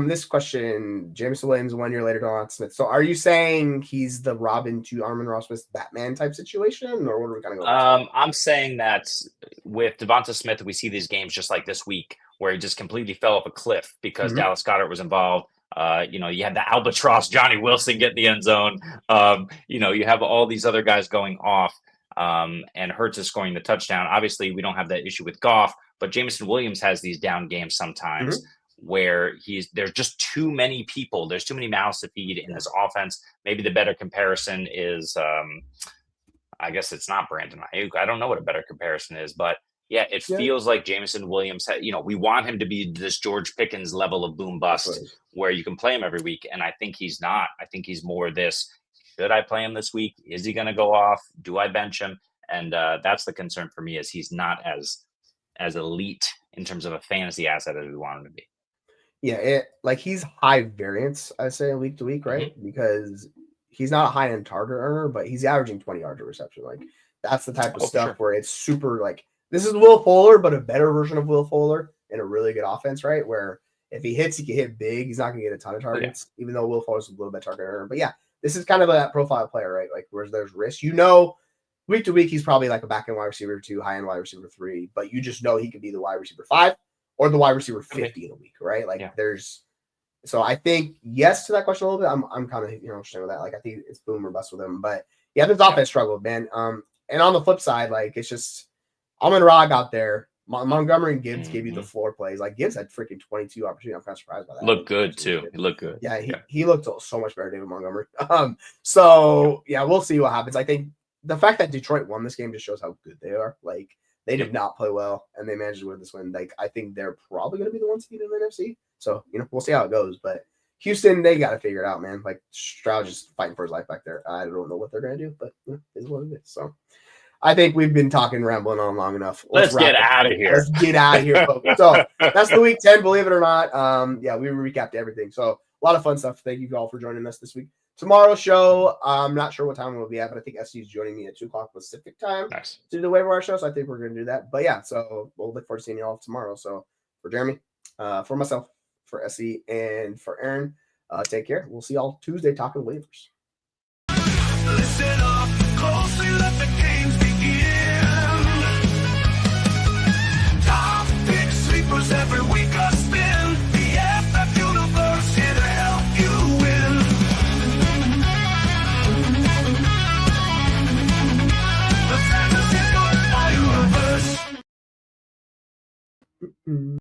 this question, Jameson Williams 1 year later, Donald Smith. So, are you saying he's the Robin to Amon-Ra Smith's Batman type situation, or what are we kind of going? I'm saying that with Devonta Smith, we see these games just like this week where he just completely fell off a cliff because Dallas Goedert was involved. You had the albatross Johnny Wilson get in the end zone. You have all these other guys going off, and Hurts is scoring the touchdown. Obviously, we don't have that issue with Goff, but Jameson Williams has these down games sometimes where there's just too many people. There's too many mouths to feed in this offense. Maybe the better comparison is, I guess it's not Brandon Ayuk. I don't know what a better comparison is, but yeah, it feels like Jameson Williams, we want him to be this George Pickens level of boom bust where you can play him every week. And I think he's not. I think he's more this, should I play him this week? Is he going to go off? Do I bench him? And that's the concern for me is he's not as elite in terms of a fantasy asset as we want him to be. Yeah, he's high variance, I say, week to week, right? Because he's not a high-end target earner, but he's averaging 20 yards a reception. Like, that's the type of stuff where it's super, like, this is Will Fuller, but a better version of Will Fuller in a really good offense, right? Where if he hits, he can hit big. He's not going to get a ton of targets, even though Will Fuller's a little bit target earner. But yeah, this is kind of that profile player, right? Like, where there's risk. Week to week, he's probably like a back-end wide receiver 2, high-end wide receiver 3, but you just know he could be the wide receiver 5 or the wide receiver 50 in a week, right? Like, so I think yes to that question a little bit. I'm kind of interested with that. Like, I think it's boom or bust with him, but yeah, this offense struggled, man. And on the flip side, like, it's just Amon-Ra out there. Montgomery and Gibbs gave you the floor plays. Like, Gibbs had freaking 22 opportunities. I'm kind of surprised by that. Looked good too. He looked good. Yeah, he looked so much better, David Montgomery. So we'll see what happens. I think the fact that Detroit won this game just shows how good they are. Like, they did not play well, and they managed to win this win. Like, I think they're probably going to be the one seed in the NFC. So, we'll see how it goes. But Houston, they got to figure it out, man. Like, Stroud just fighting for his life back there. I don't know what they're going to do, but it is what it is. So, I think we've been rambling on long enough. Let's get out of here. Let's get out of here, folks. So, that's the week 10, believe it or not. We recapped everything. So, a lot of fun stuff. Thank you all for joining us this week. Tomorrow's show, I'm not sure what time we'll be at, but I think SC is joining me at 2 o'clock Pacific time to do the waiver wire show. So I think we're going to do that. But yeah, so we'll look forward to seeing you all tomorrow. So for Jeremy, for myself, for SC, and for Aaron, take care. We'll see y'all Tuesday talking waivers. Listen up, closely let the games begin. Top pick sleepers every week I spin. The FF universe here to help you win. The fantasy universe.